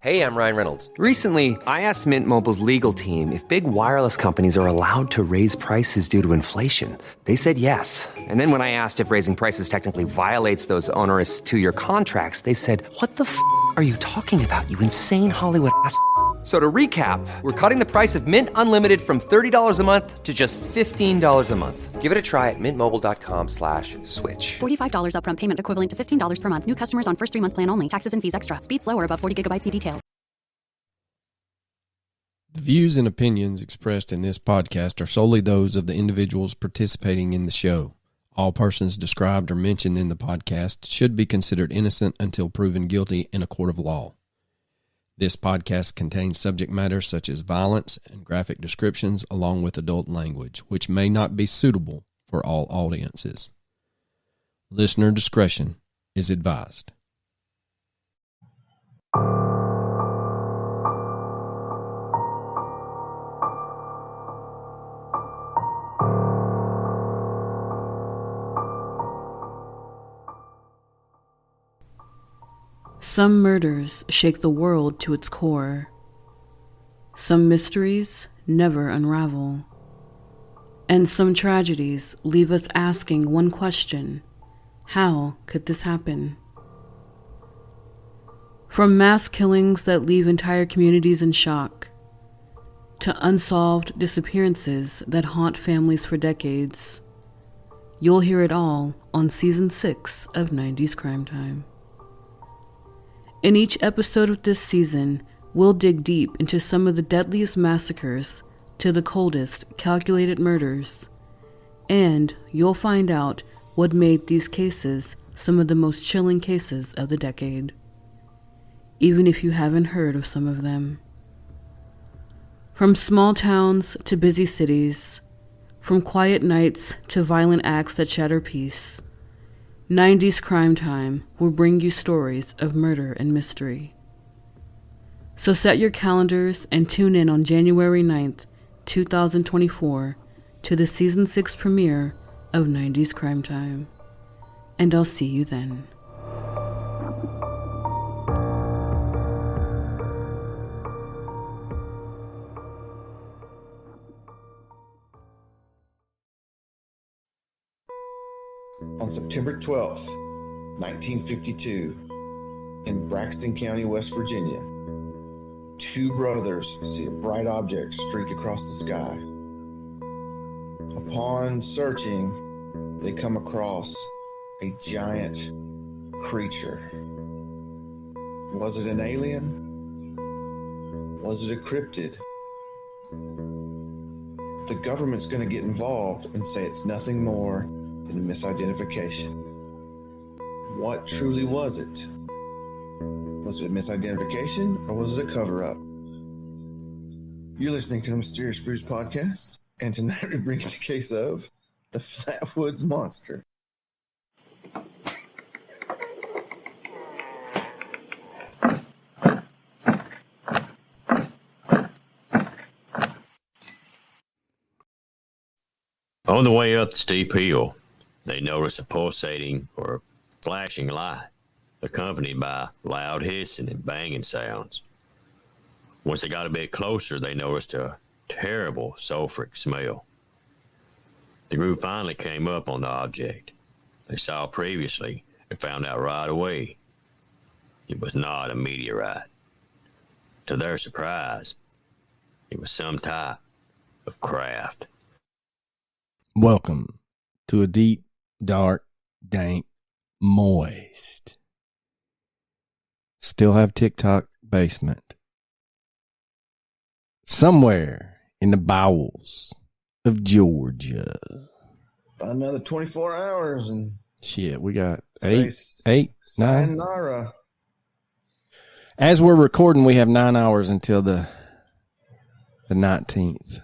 Hey, I'm Ryan Reynolds. Recently, I asked Mint Mobile's legal team if big wireless companies are allowed to raise prices due to inflation. They said yes. And then when I asked if raising prices technically violates those onerous two-year contracts, they said, "What the f*** are you talking about, you insane Hollywood ass?" So to recap, we're cutting the price of Mint Unlimited from $30 a month to just $15 a month. Give it a try at mintmobile.com/switch. $45 upfront payment equivalent to $15 per month. New customers on first 3-month plan only. Taxes and fees extra. Speed slower above 40 gigabytes. See details. The views and opinions expressed in this podcast are solely those of the individuals participating in the show. All persons described or mentioned in the podcast should be considered innocent until proven guilty in a court of law. This podcast contains subject matter such as violence and graphic descriptions along with adult language, which may not be suitable for all audiences. Listener discretion is advised. Some murders shake the world to its core. Some mysteries never unravel. And some tragedies leave us asking one question: how could this happen? From mass killings that leave entire communities in shock, to unsolved disappearances that haunt families for decades, you'll hear it all on Season 6 of 90s Crime Time. In each episode of this season, we'll dig deep into some of the deadliest massacres to the coldest calculated murders, and you'll find out what made these cases some of the most chilling cases of the decade, even if you haven't heard of some of them. From small towns to busy cities, from quiet nights to violent acts that shatter peace, 90s Crime Time will bring you stories of murder and mystery. So set your calendars and tune in on January 9th, 2024 to the Season 6 premiere of 90s Crime Time. And I'll see you then. On September 12th, 1952, in Braxton County, West Virginia, two brothers see a bright object streak across the sky. Upon searching, they come across a giant creature. Was it an alien? Was it a cryptid? The government's going to get involved and say it's nothing more than a misidentification. What truly was it? Was it a misidentification or was it a cover-up? You're listening to the Mysterious Brews podcast, and tonight we bring you the case of the Flatwoods Monster. On the way up the steep hill, they noticed a pulsating or flashing light, accompanied by loud hissing and banging sounds. Once they got a bit closer, they noticed a terrible sulfuric smell. The group finally came up on the object they saw previously and found out right away it was not a meteorite. To their surprise, it was some type of craft. Welcome to a deep, dark, dank, moist, still have TikTok basement, somewhere in the bowels of Georgia. About another 24 hours and shit, we got say eight, 9. Sayonara. As we're recording, we have 9 hours until the 19th.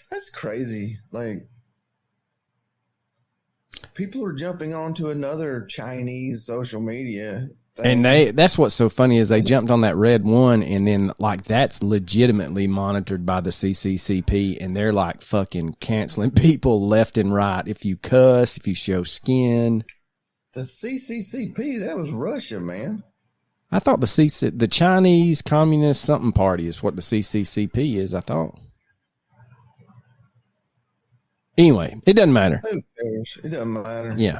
That's crazy. Like, people are jumping onto another Chinese social media thing. And that's what's so funny is they jumped on that red one, and then like that's legitimately monitored by the CCCP, and they're like fucking canceling people left and right if you cuss, if you show skin. The CCCP, that was Russia, man. I thought the Chinese Communist something party is what the CCCP is, I thought. Anyway, it doesn't matter. Who cares? It doesn't matter. Yeah.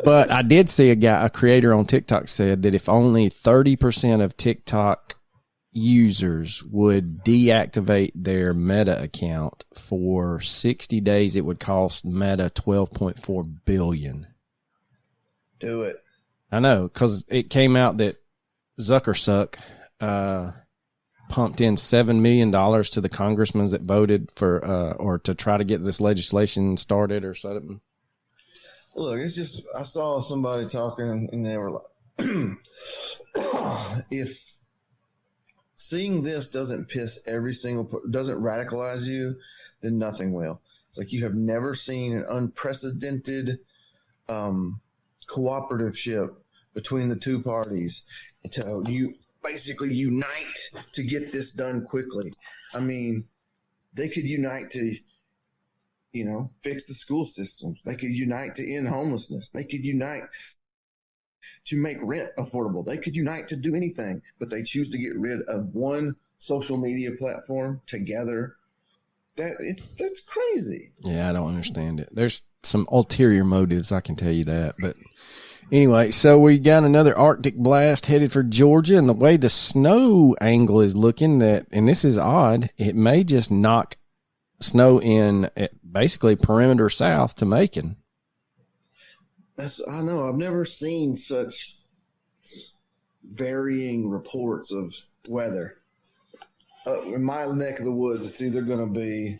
But I did see a creator on TikTok said that if only 30% of TikTok users would deactivate their Meta account for 60 days, it would cost Meta $12.4 billion. Do it. I know, because it came out that Zuckersuck pumped in $7 million to the congressmen that voted for or to try to get this legislation started or something. Look, it's just, I saw somebody talking and they were like, if seeing this doesn't doesn't radicalize you, then nothing will. It's like you have never seen an unprecedented cooperativeship between the two parties until you basically unite to get this done quickly. I mean, they could unite to, fix the school systems. They could unite to end homelessness. They could unite to make rent affordable. They could unite to do anything, but they choose to get rid of one social media platform together. That's crazy. Yeah, I don't understand it. There's some ulterior motives, I can tell you that. But anyway, so we got another Arctic blast headed for Georgia, and the way the snow angle is looking, and this is odd, it may just knock snow in at basically perimeter south to Macon. I know. I've never seen such varying reports of weather. In my neck of the woods, it's either going to be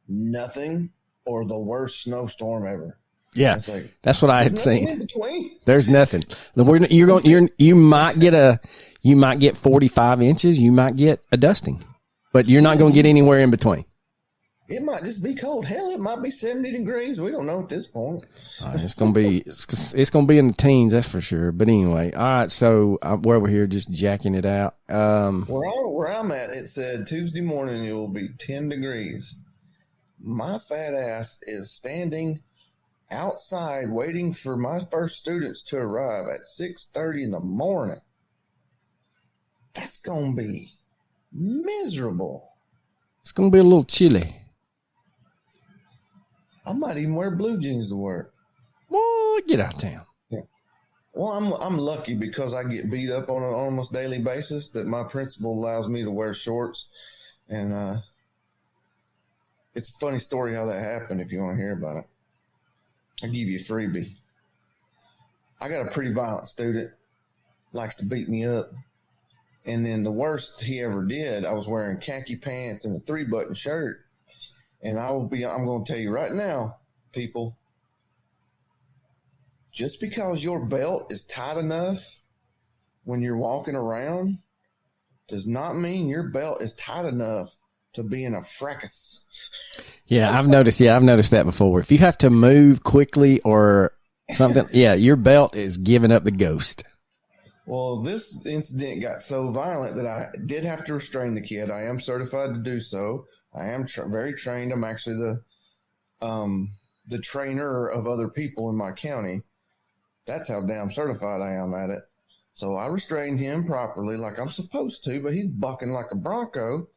nothing or the worst snowstorm ever. Yeah, that's what I had seen. In between. There's nothing. You might get 45 inches. You might get a dusting, but you're not going to get anywhere in between. It might just be cold. Hell, it might be 70 degrees. We don't know at this point. It's gonna be in the teens, that's for sure. But anyway, all right. So we're over here just jacking it out. Where I'm at, it said Tuesday morning it will be 10 degrees. My fat ass is standing outside waiting for my first students to arrive at 6:30 in the morning. That's gonna be miserable. It's gonna be a little chilly. I might even wear blue jeans to work. Well, get out of town. Yeah. Well, I'm lucky because I get beat up on an almost daily basis that my principal allows me to wear shorts. And it's a funny story how that happened if you want to hear about it. I'll give you a freebie. I got a pretty violent student, likes to beat me up. And then the worst he ever did, I was wearing khaki pants and a 3-button shirt. And I'm going to tell you right now, people, just because your belt is tight enough when you're walking around does not mean your belt is tight enough to be in a fracas. Yeah, I've noticed that before. If you have to move quickly or something, yeah, your belt is giving up the ghost. Well, this incident got so violent that I did have to restrain the kid. I am certified to do so. I am very trained. I'm actually the trainer of other people in my county. That's how damn certified I am at it. So I restrained him properly like I'm supposed to, but he's bucking like a bronco.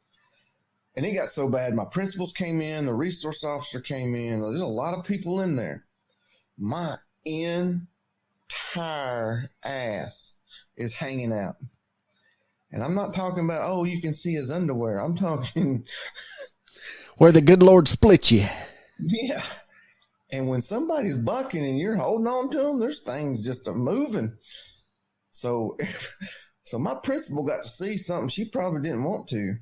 And it got so bad, my principals came in, the resource officer came in. There's a lot of people in there. My entire ass is hanging out. And I'm not talking about, oh, you can see his underwear. I'm talking where the good Lord split you. Yeah. And when somebody's bucking and you're holding on to them, there's things just moving. So my principal got to see something she probably didn't want to.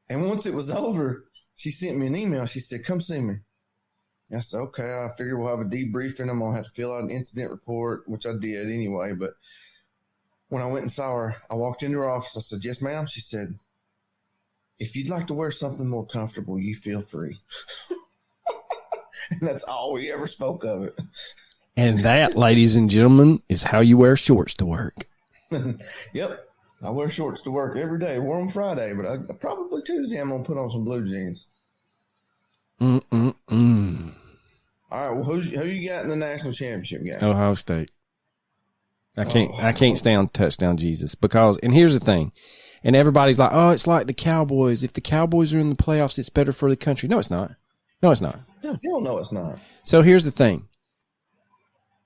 And once it was over, she sent me an email. She said, come see me. I said, okay, I figured we'll have a debriefing. I'm going to have to fill out an incident report, which I did anyway. But when I went and saw her, I walked into her office. I said, yes, ma'am. She said, if you'd like to wear something more comfortable, you feel free. And that's all we ever spoke of it. And that, ladies and gentlemen, is how you wear shorts to work. Yep. I wear shorts to work every day. I wore them Friday, but probably Tuesday I'm going to put on some blue jeans. All right. Well, who you got in the national championship game? Ohio State. I can't stay on touchdown Jesus because, and here's the thing, and everybody's like, oh, it's like the Cowboys. If the Cowboys are in the playoffs, it's better for the country. No, it's not. No, it's not. No, hell no, it's not. So here's the thing.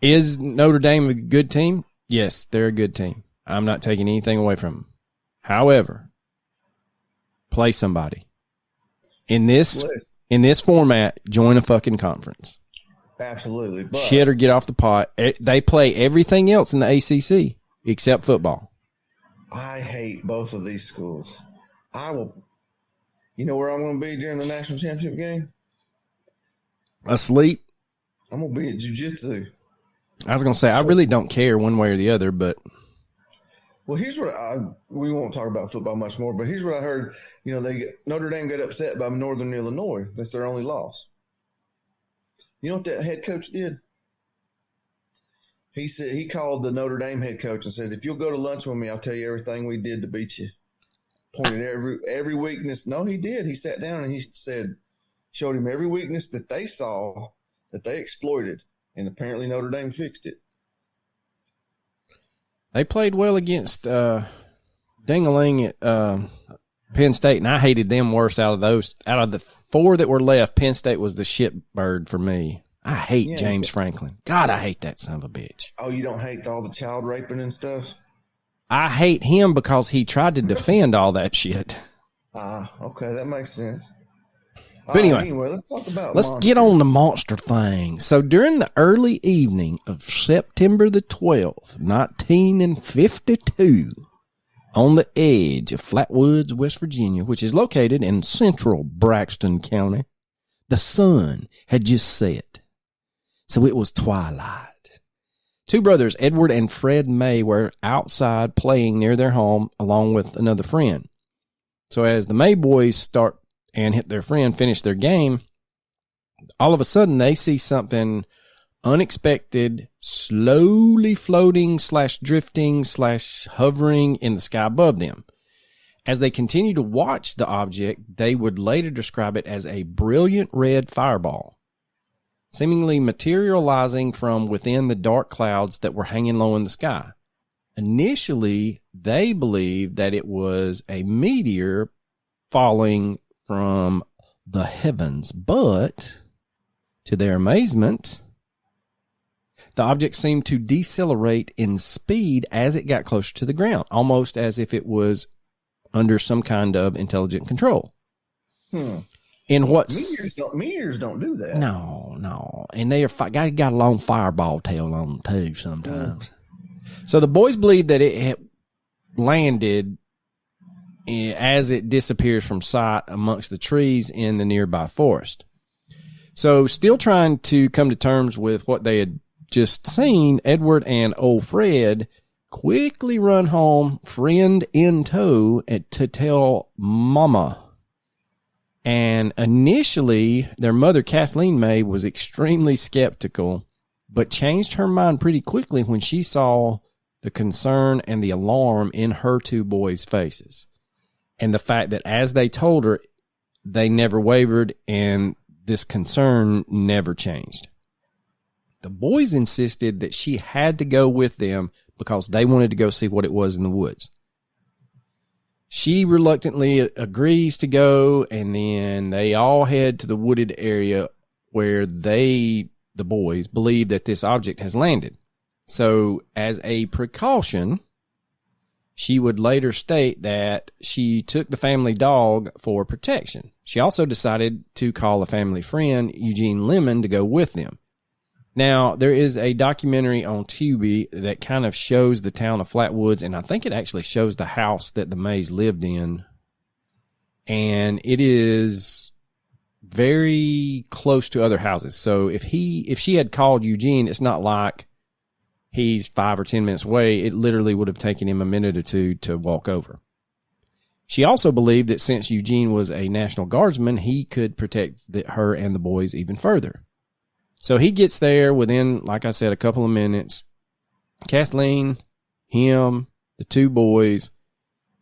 Is Notre Dame a good team? Yes, they're a good team. I'm not taking anything away from them. However, play somebody. In this format, join a fucking conference. Absolutely. But Shit or get off the pot. They play everything else in the ACC except football. I hate both of these schools. I will. You know where I'm going to be during the national championship game? Asleep. I'm going to be at jiu-jitsu. I was going to say, I really don't care one way or the other, but. Well, here's what we won't talk about football much more, but here's what I heard. You know, Notre Dame got upset by Northern Illinois. That's their only loss. You know what that head coach did? He said he called the Notre Dame head coach and said, "If you'll go to lunch with me, I'll tell you everything we did to beat you." Pointed every weakness. No, he did. He sat down and he showed him every weakness that they saw that they exploited, and apparently Notre Dame fixed it. They played well against Ding-a-ling at Penn State, and I hated them worse out of those. Out of the four that were left, Penn State was the shit bird for me. I hate James Franklin. God, I hate that son of a bitch. Oh, you don't hate all the child raping and stuff? I hate him because he tried to defend all that shit. Okay, that makes sense. But anyway, let's get on the monster thing. So during the early evening of September the 12th, 1952, on the edge of Flatwoods, West Virginia, which is located in central Braxton County, the sun had just set. So it was twilight. Two brothers, Edward and Fred May, were outside playing near their home along with another friend. So as the May boys start and hit their friend finish their game, all of a sudden they see something unexpected, slowly floating / drifting / hovering in the sky above them. As they continue to watch the object, they would later describe it as a brilliant red fireball, seemingly materializing from within the dark clouds that were hanging low in the sky. Initially, they believed that it was a meteor falling from the heavens, but to their amazement, the object seemed to decelerate in speed as it got closer to the ground, almost as if it was under some kind of intelligent control. In what meteors don't do that. No, and they got a long fireball tail on them too sometimes. So the boys believe that it had landed as it disappears from sight amongst the trees in the nearby forest. So still trying to come to terms with what they had just seen, Edward and old Fred quickly run home, friend in tow, to tell Mama. And initially, their mother, Kathleen May, was extremely skeptical, but changed her mind pretty quickly when she saw the concern and the alarm in her two boys' faces. And the fact that as they told her, they never wavered and this concern never changed. The boys insisted that she had to go with them because they wanted to go see what it was in the woods. She reluctantly agrees to go, and then they all head to the wooded area where the boys, believe that this object has landed. So as a precaution, she would later state that she took the family dog for protection. She also decided to call a family friend, Eugene Lemon, to go with them. Now, there is a documentary on Tubi that kind of shows the town of Flatwoods, and I think it actually shows the house that the Mays lived in. And it is very close to other houses. So if she had called Eugene, it's not like he's 5 or 10 minutes away. It literally would have taken him a minute or two to walk over. She also believed that since Eugene was a National Guardsman, he could protect her and the boys even further. So he gets there within, like I said, a couple of minutes. Kathleen, him, the two boys,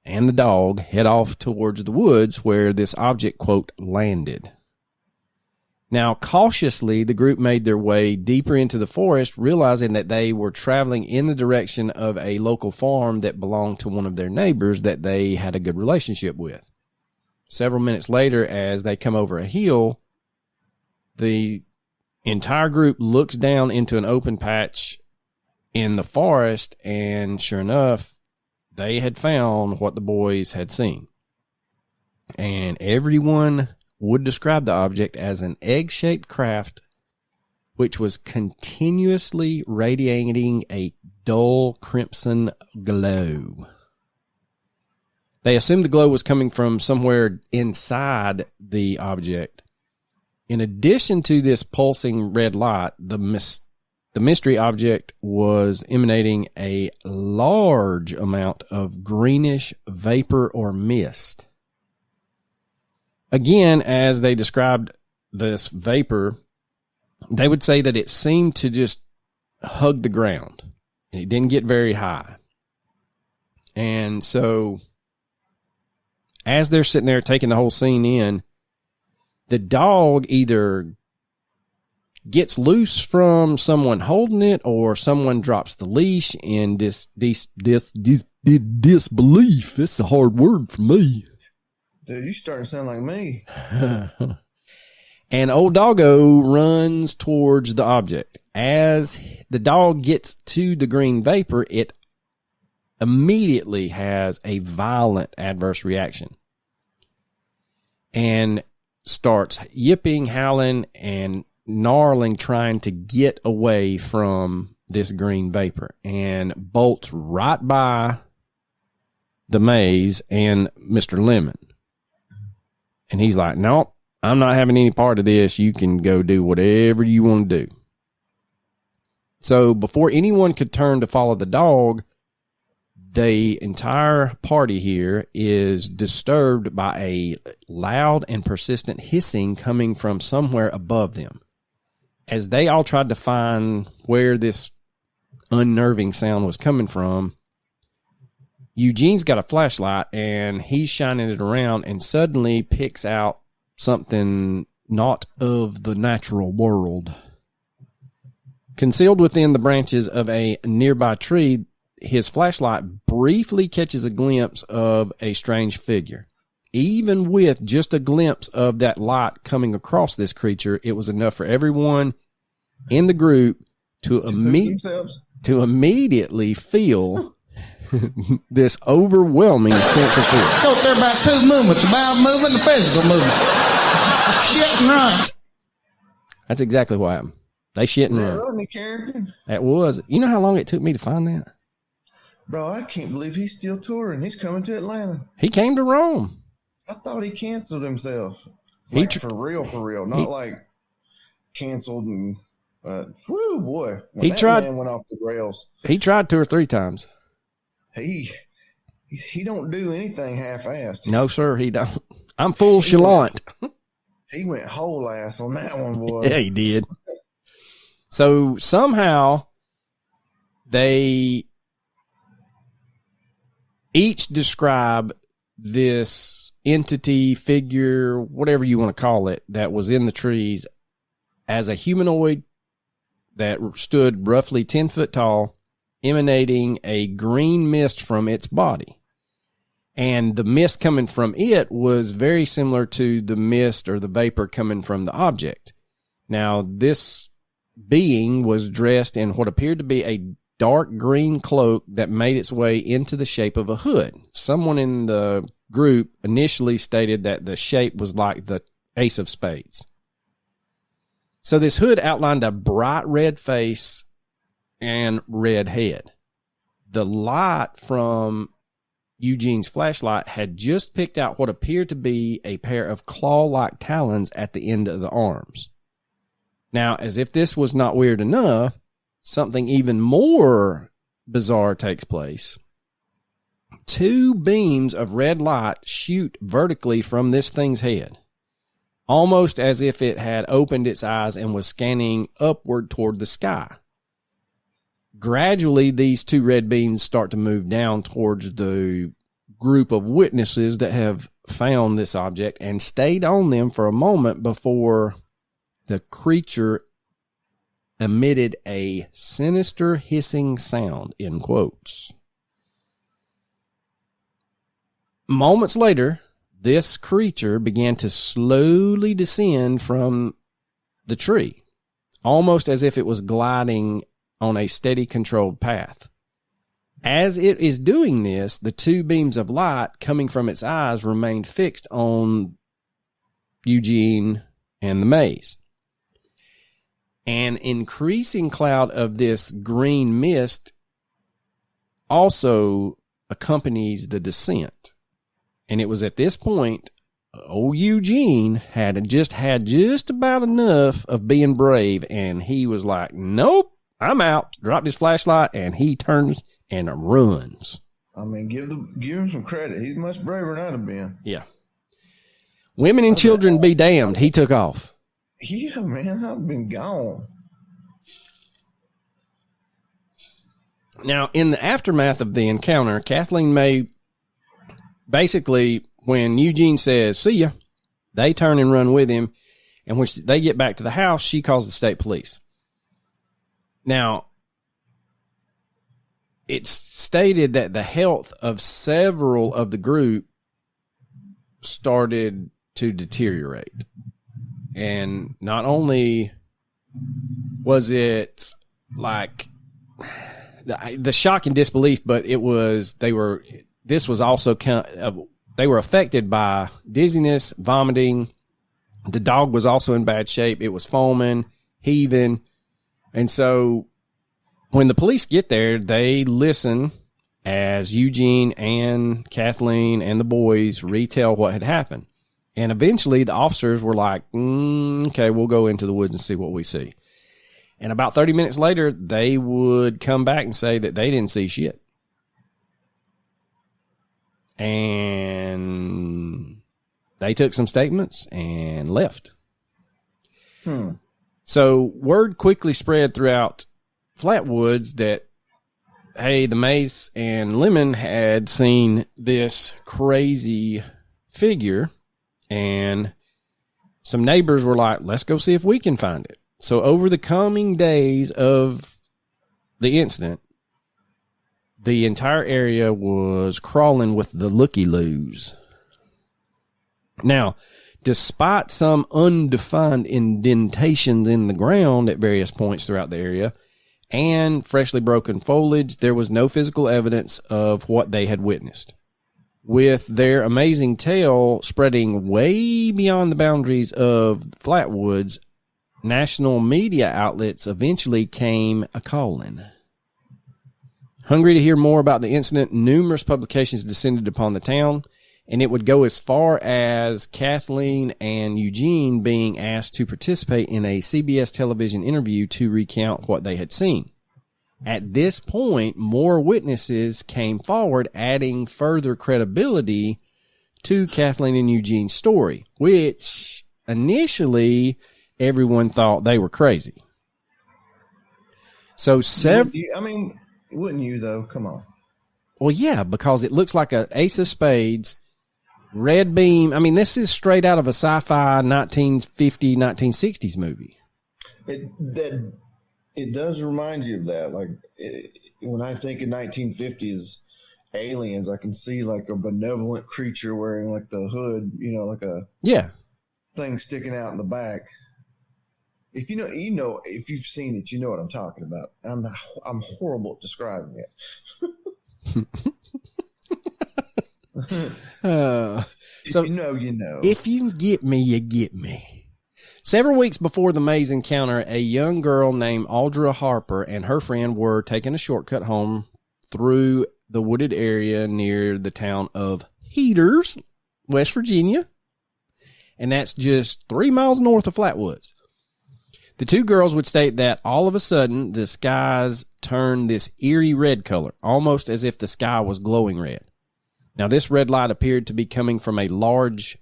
and the dog head off towards the woods where this object, quote, landed. Now, cautiously, the group made their way deeper into the forest, realizing that they were traveling in the direction of a local farm that belonged to one of their neighbors that they had a good relationship with. Several minutes later, as they come over a hill, the entire group looks down into an open patch in the forest, and sure enough, they had found what the boys had seen. And everyone would describe the object as an egg-shaped craft which was continuously radiating a dull crimson glow. They assumed the glow was coming from somewhere inside the object. In addition to this pulsing red light, the mystery object was emanating a large amount of greenish vapor or mist. Again, as they described this vapor, they would say that it seemed to just hug the ground. It didn't get very high. And so, as they're sitting there taking the whole scene in, the dog either gets loose from someone holding it or someone drops the leash in disbelief. That's a hard word for me. Dude, you starting to sound like me. And old doggo runs towards the object. As the dog gets to the green vapor, it immediately has a violent adverse reaction and starts yipping, howling, and gnarling, trying to get away from this green vapor, and bolts right by the maze and Mr. Lemon. And he's like, nope, I'm not having any part of this. You can go do whatever you want to do. So before anyone could turn to follow the dog, the entire party here is disturbed by a loud and persistent hissing coming from somewhere above them. As they all tried to find where this unnerving sound was coming from, Eugene's got a flashlight and he's shining it around and suddenly picks out something not of the natural world. Concealed within the branches of a nearby tree, his flashlight briefly catches a glimpse of a strange figure. Even with just a glimpse of that light coming across this creature, it was enough for everyone in the group to immediately feel this overwhelming sense of fear. Thought there about two movements, the bowel movement and the physical movement. Shit and run. That's exactly what happened. They shit and run. Rodney Carrington? That was. You know how long it took me to find that? Bro, I can't believe he's still touring. He's coming to Atlanta. He came to Rome. I thought he canceled himself. He Like for real. Not like canceled and whoo boy. When he that tried. man went off the rails. He tried 2 or 3 times. He don't do anything half-assed. No, sir, he don't. I'm full chalant. He went whole ass on that one, boy. Yeah, he did. So somehow they each describe this entity, figure, whatever you want to call it, that was in the trees as a humanoid that stood roughly 10 foot tall, emanating a green mist from its body. And the mist coming from it was very similar to the mist or the vapor coming from the object. Now, this being was dressed in what appeared to be a dark green cloak that made its way into the shape of a hood. Someone in the group initially stated that the shape was like the Ace of Spades. So this hood outlined a bright red face and red head. The light from Eugene's flashlight had just picked out what appeared to be a pair of claw-like talons at the end of the arms. Now, as if this was not weird enough, something even more bizarre takes place. 2 beams of red light shoot vertically from this thing's head, almost as if it had opened its eyes and was scanning upward toward the sky. Gradually, these 2 red beams start to move down towards the group of witnesses that have found this object and stayed on them for a moment before the creature emitted a sinister hissing sound, in quotes. Moments later, this creature began to slowly descend from the tree, almost as if it was gliding on a steady, controlled path. As it is doing this, the two beams of light coming from its eyes remained fixed on Eugene and the maze. An increasing cloud of this green mist also accompanies the descent. And it was at this point, old Eugene had just about enough of being brave, and he was like, nope, I'm out. Dropped his flashlight, and he turns and runs. I mean, give him some credit. He's much braver than I'd have been. Yeah. Women and children be damned. He took off. Yeah, man, I've been gone. Now, in the aftermath of the encounter, Kathleen May, basically, when Eugene says, see ya, they turn and run with him. And when they get back to the house, she calls the state police. Now, it's stated that the health of several of the group started to deteriorate. And not only was it like the shock and disbelief, but they were affected by dizziness, vomiting. The dog was also in bad shape. It was foaming, heaving. And so when the police get there, they listen as Eugene and Kathleen and the boys retell what had happened. And eventually the officers were like, okay, we'll go into the woods and see what we see. And about 30 minutes later, they would come back and say that they didn't see shit. And they took some statements and left. So word quickly spread throughout Flatwoods that, hey, the Mace and Lemon had seen this crazy figure, and some neighbors were like, let's go see if we can find it. So over the coming days of the incident, the entire area was crawling with the looky-loos. Now, despite some undefined indentations in the ground at various points throughout the area and freshly broken foliage, there was no physical evidence of what they had witnessed. With their amazing tale spreading way beyond the boundaries of Flatwoods, national media outlets eventually came a-calling. Hungry to hear more about the incident, numerous publications descended upon the town, and it would go as far as Kathleen and Eugene being asked to participate in a CBS television interview to recount what they had seen. At this point, more witnesses came forward, adding further credibility to Kathleen and Eugene's story, which initially everyone thought they were crazy. So wouldn't you though? Come on. Well, yeah, because it looks like an ace of spades, red beam. I mean, this is straight out of a sci-fi 1950, 1960s movie. It does remind you of that. Like when I think of 1950s aliens, I can see like a benevolent creature wearing like the hood, like a thing sticking out in the back. If if you've seen it, you know what I'm talking about. I'm horrible at describing it. So you know. If you get me, you get me. Several weeks before the maze encounter, a young girl named Audra Harper and her friend were taking a shortcut home through the wooded area near the town of Heaters, West Virginia. And that's just 3 miles north of Flatwoods. The two girls would state that all of a sudden the skies turned this eerie red color, almost as if the sky was glowing red. Now, this red light appeared to be coming from a large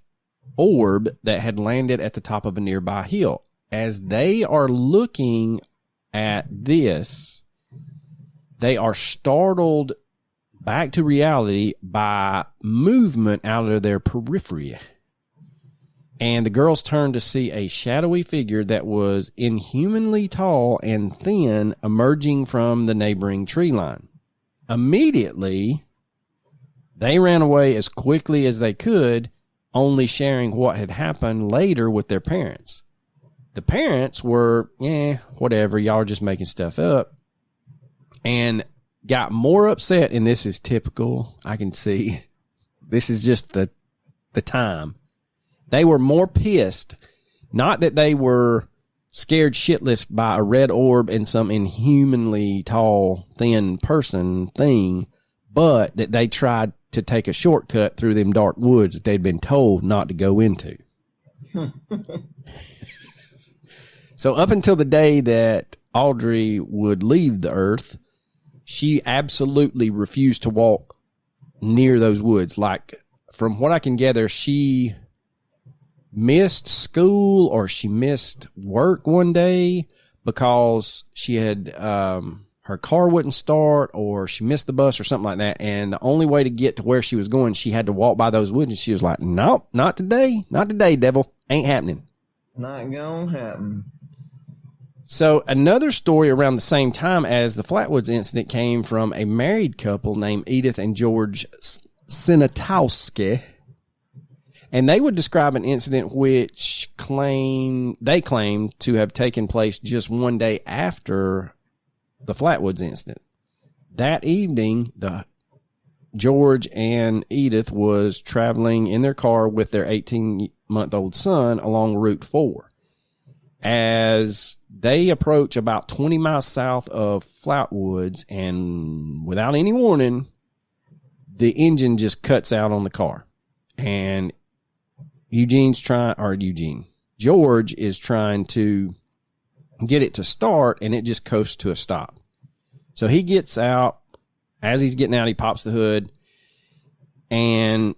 orb that had landed at the top of a nearby hill. As they are looking at this, they are startled back to reality by movement out of their periphery. And the girls turned to see a shadowy figure that was inhumanly tall and thin emerging from the neighboring tree line. Immediately, they ran away as quickly as they could, only sharing what had happened later with their parents. The parents were, whatever, y'all are just making stuff up, and got more upset, and this is typical, I can see. This is just the time. They were more pissed, not that they were scared shitless by a red orb and some inhumanly tall, thin person thing, but that they tried to take a shortcut through them dark woods that they'd been told not to go into. So up until the day that Audrey would leave the earth, she absolutely refused to walk near those woods. Like, from what I can gather, she missed school or she missed work one day because she had her car wouldn't start, or she missed the bus or something like that. And the only way to get to where she was going, she had to walk by those woods. And she was like, nope, not today. Not today, devil. Ain't happening. Not gonna happen. So another story around the same time as the Flatwoods incident came from a married couple named Edith and George Sinatowski. And they would describe an incident which they claimed to have taken place just one day after the Flatwoods incident. That evening, George and Edith was traveling in their car with their 18-month-old son along Route 4. As they approach about 20 miles south of Flatwoods, and without any warning, the engine just cuts out on the car. And George is trying to get it to start, and it just coasts to a stop. So he gets out. As he's getting out, he pops the hood, and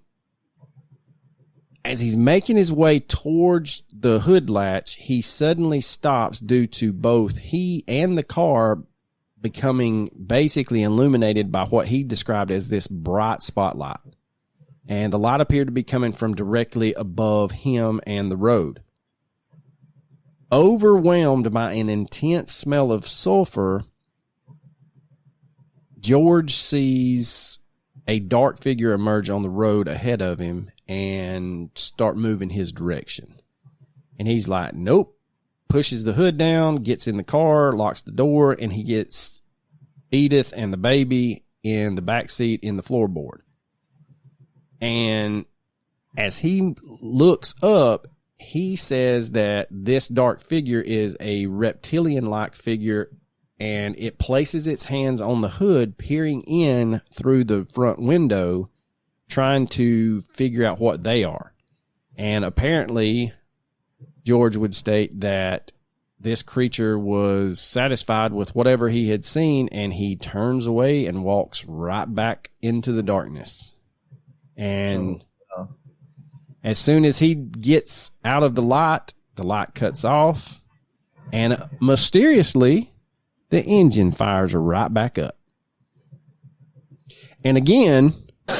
as he's making his way towards the hood latch, he suddenly stops due to both he and the car becoming basically illuminated by what he described as this bright spotlight. And the light appeared to be coming from directly above him and the road. Overwhelmed by an intense smell of sulfur, George sees a dark figure emerge on the road ahead of him and start moving his direction. And he's like, nope, pushes the hood down, gets in the car, locks the door, and he gets Edith and the baby in the back seat in the floorboard. And as he looks up, he says that this dark figure is a reptilian-like figure, and it places its hands on the hood, peering in through the front window, trying to figure out what they are. And apparently, George would state that this creature was satisfied with whatever he had seen, and he turns away and walks right back into the darkness. And as soon as he gets out of the light cuts off, and mysteriously, the engine fires right back up. And again, There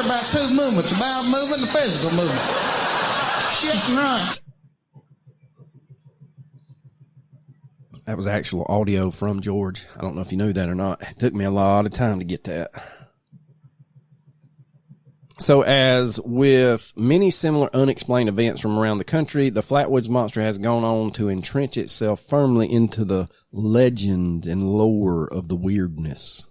are about two movements, the bowel movement and the physical movement. Shit and run. that was actual audio from George. I don't know if you knew that or not. It took me a lot of time to get that. So as with many similar unexplained events from around the country, the Flatwoods monster has gone on to entrench itself firmly into the legend and lore of the weirdness.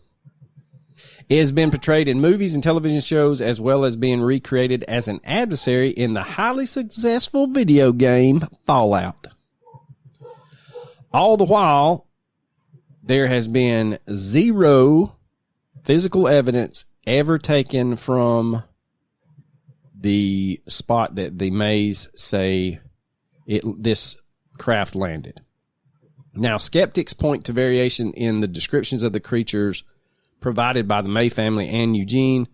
It has been portrayed in movies and television shows, as well as being recreated as an adversary in the highly successful video game Fallout. All the while, there has been zero physical evidence ever taken from the spot that the Mays say this craft landed. Now, skeptics point to variation in the descriptions of the creatures provided by the May family and Eugene.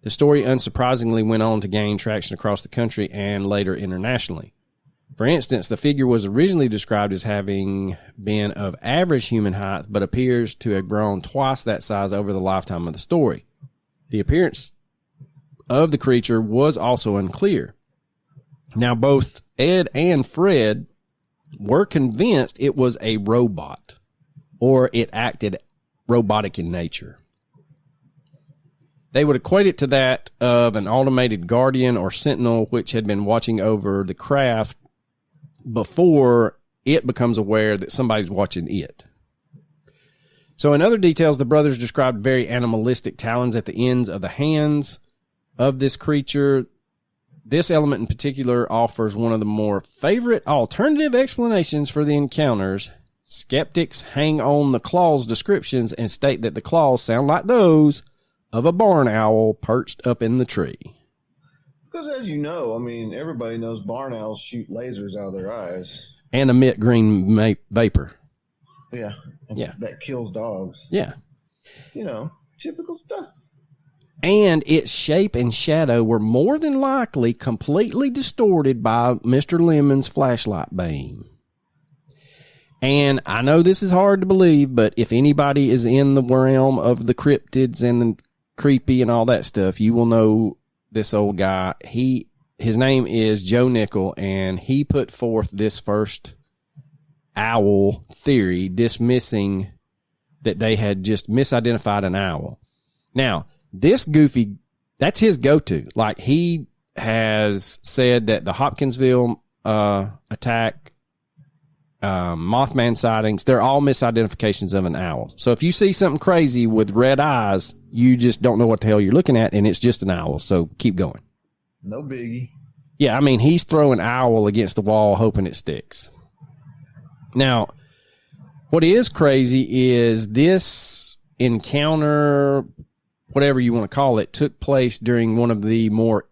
The story unsurprisingly went on to gain traction across the country and later internationally. For instance, the figure was originally described as having been of average human height, but appears to have grown twice that size over the lifetime of the story. The appearance of the creature was also unclear. Now, both Ed and Fred were convinced it was a robot, or it acted robotic in nature. They would equate it to that of an automated guardian or sentinel which had been watching over the craft before it becomes aware that somebody's watching it. So in other details, the brothers described very animalistic talons at the ends of the hands of this creature. This element in particular offers one of the more favorite alternative explanations for the encounters. Skeptics hang on the claws descriptions and state that the claws sound like those of a barn owl perched up in the tree. Because as you know, I mean, everybody knows barn owls shoot lasers out of their eyes. And emit green vapor. Yeah. Yeah. That kills dogs. Yeah. You know, typical stuff. And its shape and shadow were more than likely completely distorted by Mr. Lemon's flashlight beam. And I know this is hard to believe, but if anybody is in the realm of the cryptids and the creepy and all that stuff, you will know this old guy. His name is Joe Nickel, and he put forth this first owl theory, dismissing that they had just misidentified an owl. Now, this goofy, that's his go-to. Like, he has said that the Hopkinsville attack, Mothman sightings, they're all misidentifications of an owl. So if you see something crazy with red eyes, you just don't know what the hell you're looking at, and it's just an owl. So keep going. No biggie. Yeah, I mean, he's throwing owl against the wall, hoping it sticks. Now, what is crazy is this encounter, whatever you want to call it, took place during one of the more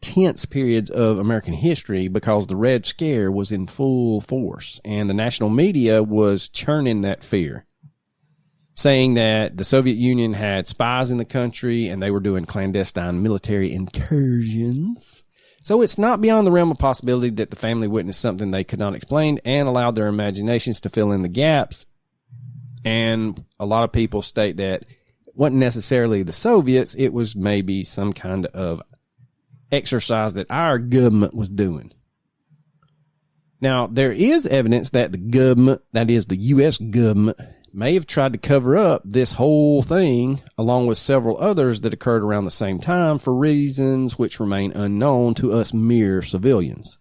tense periods of American history because the Red Scare was in full force and the national media was churning that fear, saying that the Soviet Union had spies in the country and they were doing clandestine military incursions. So it's not beyond the realm of possibility that the family witnessed something they could not explain and allowed their imaginations to fill in the gaps. And a lot of people state that it wasn't necessarily the Soviets, it was maybe some kind of exercise that our government was doing. Now, there is evidence that the government, that is the U.S. government, may have tried to cover up this whole thing, along with several others that occurred around the same time for reasons which remain unknown to us mere civilians.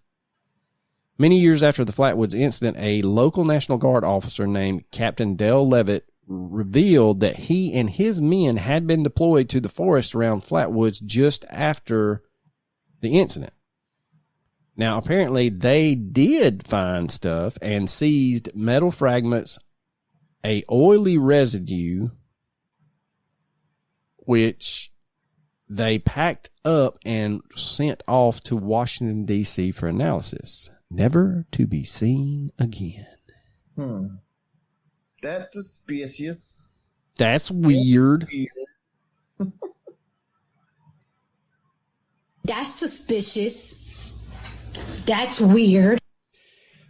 Many years after the Flatwoods incident, a local National Guard officer named Captain Dale Levitt revealed that he and his men had been deployed to the forest around Flatwoods just after the incident. Now, apparently, they did find stuff and seized metal fragments, a oily residue, which they packed up and sent off to Washington, D.C. for analysis, never to be seen again. That's suspicious. That's weird. That's suspicious. That's weird.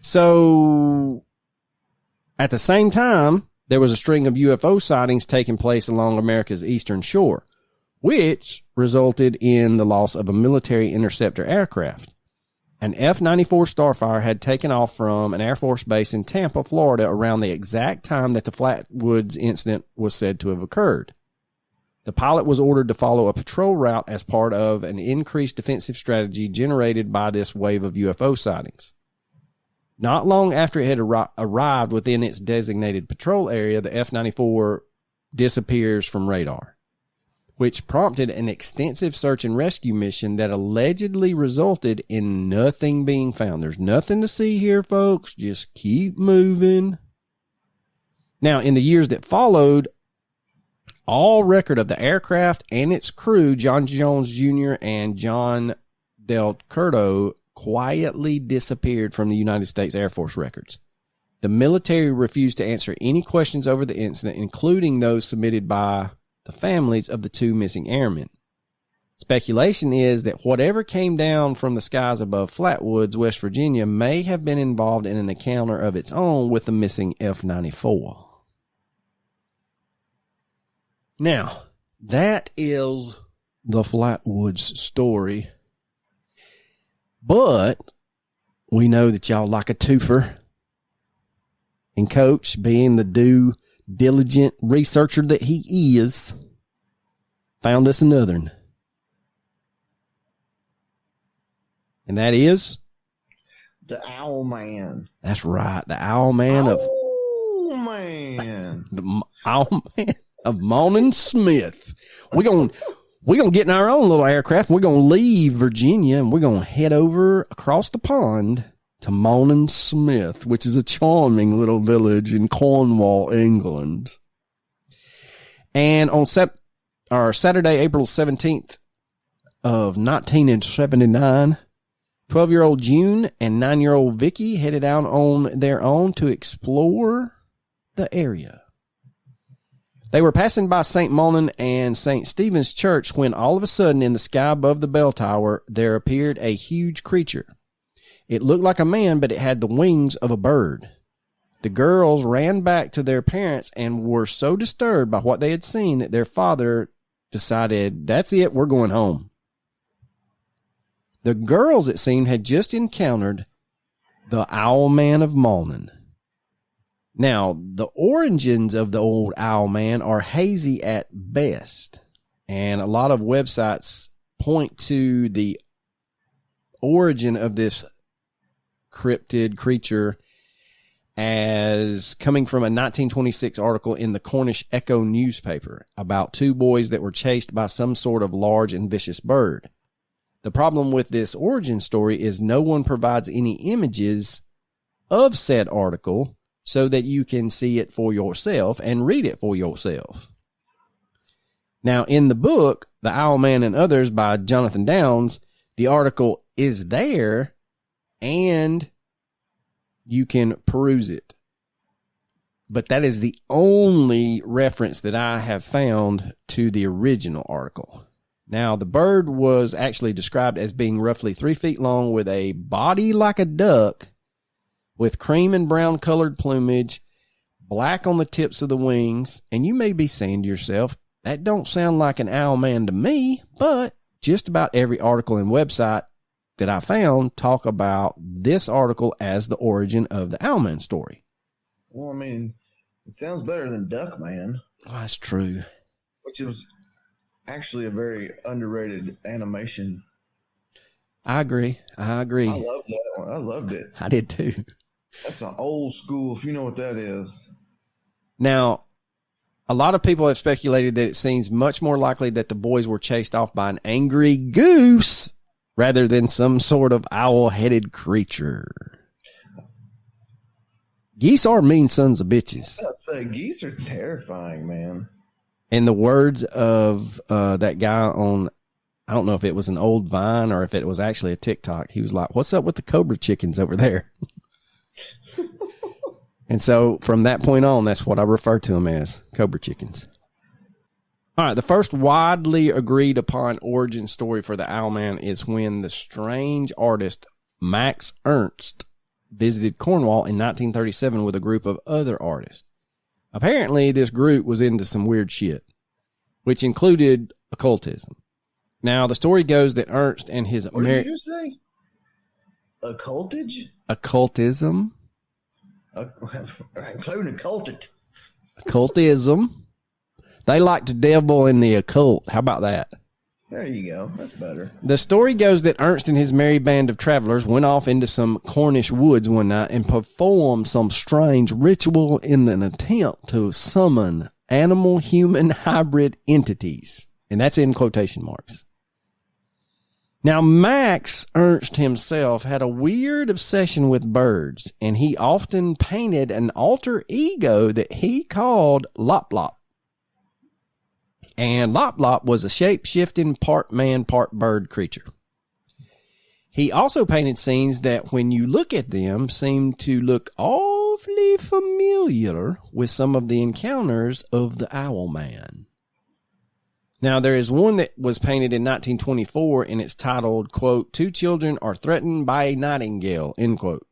So, at the same time, there was a string of UFO sightings taking place along America's eastern shore, which resulted in the loss of a military interceptor aircraft. An F-94 Starfire had taken off from an Air Force base in Tampa, Florida, around the exact time that the Flatwoods incident was said to have occurred. The pilot was ordered to follow a patrol route as part of an increased defensive strategy generated by this wave of UFO sightings. Not long after it had arrived within its designated patrol area, the F-94 disappears from radar, which prompted an extensive search and rescue mission that allegedly resulted in nothing being found. There's nothing to see here, folks. Just keep moving. Now, in the years that followed, all record of the aircraft and its crew, John Jones Jr. and John Del Curto, quietly disappeared from the United States Air Force records. The military refused to answer any questions over the incident, including those submitted by the families of the two missing airmen. Speculation is that whatever came down from the skies above Flatwoods, West Virginia, may have been involved in an encounter of its own with the missing F-94. Now, that is the Flatwoods story. But we know that y'all like a twofer. And Coach, being the due diligent researcher that he is, found us another one. And that is? The Owlman. That's right. The Owlman of... Owlman. The Owlman of Mawnan Smith. We're gonna get in our own little aircraft. We're going to leave Virginia and we're going to head over across the pond to Mawnan Smith, which is a charming little village in Cornwall, England. And on Saturday, April 17th of 1979, 12-year-old June and 9-year-old Vicky headed out on their own to explore the area. They were passing by St. Mawnan and St. Stephen's Church when all of a sudden in the sky above the bell tower there appeared a huge creature. It looked like a man, but it had the wings of a bird. The girls ran back to their parents and were so disturbed by what they had seen that their father decided, that's it, we're going home. The girls, it seemed, had just encountered the Owlman of Mawnan. Now, the origins of the old Owlman are hazy at best, and a lot of websites point to the origin of this cryptid creature as coming from a 1926 article in the Cornish Echo newspaper about two boys that were chased by some sort of large and vicious bird. The problem with this origin story is no one provides any images of said article so that you can see it for yourself and read it for yourself. Now, in the book, The Owlman and Others by Jonathan Downes, the article is there and you can peruse it. But that is the only reference that I have found to the original article. Now, the bird was actually described as being roughly 3 feet long with a body like a duck, with cream and brown colored plumage, black on the tips of the wings. And you may be saying to yourself, that don't sound like an Owlman to me, but just about every article and website that I found talk about this article as the origin of the Owlman story. Well, I mean, it sounds better than Duckman. Oh, that's true. Which was actually a very underrated animation. I agree. I loved that one. I loved it. I did too. That's an old school, if you know what that is. Now, a lot of people have speculated that it seems much more likely that the boys were chased off by an angry goose rather than some sort of owl-headed creature. Geese are mean sons of bitches. I say, geese are terrifying, man. In the words of that guy on, I don't know if it was an old Vine or if it was actually a TikTok, he was like, what's up with the cobra chickens over there? And so from that point on, that's what I refer to them as, cobra chickens. All right, the first widely agreed upon origin story for the Owlman is when the strange artist Max Ernst visited Cornwall in 1937 with a group of other artists. Apparently, this group was into some weird shit, which included occultism. Now, the story goes that Ernst and his... What did you say? Occultage? Occultism. Including occulted. Occultism. They like to dabble in the occult. How about that? There you go. That's better. The story goes that Ernst and his merry band of travelers went off into some Cornish woods one night and performed some strange ritual in an attempt to summon animal-human hybrid entities. And that's in quotation marks. Now, Max Ernst himself had a weird obsession with birds, and he often painted an alter ego that he called Lop Lop. And Lop Lop was a shape-shifting, part man, part bird creature. He also painted scenes that, when you look at them, seem to look awfully familiar with some of the encounters of the Owlman. Now, there is one that was painted in 1924, and it's titled, quote, "Two children are threatened by a nightingale," end quote.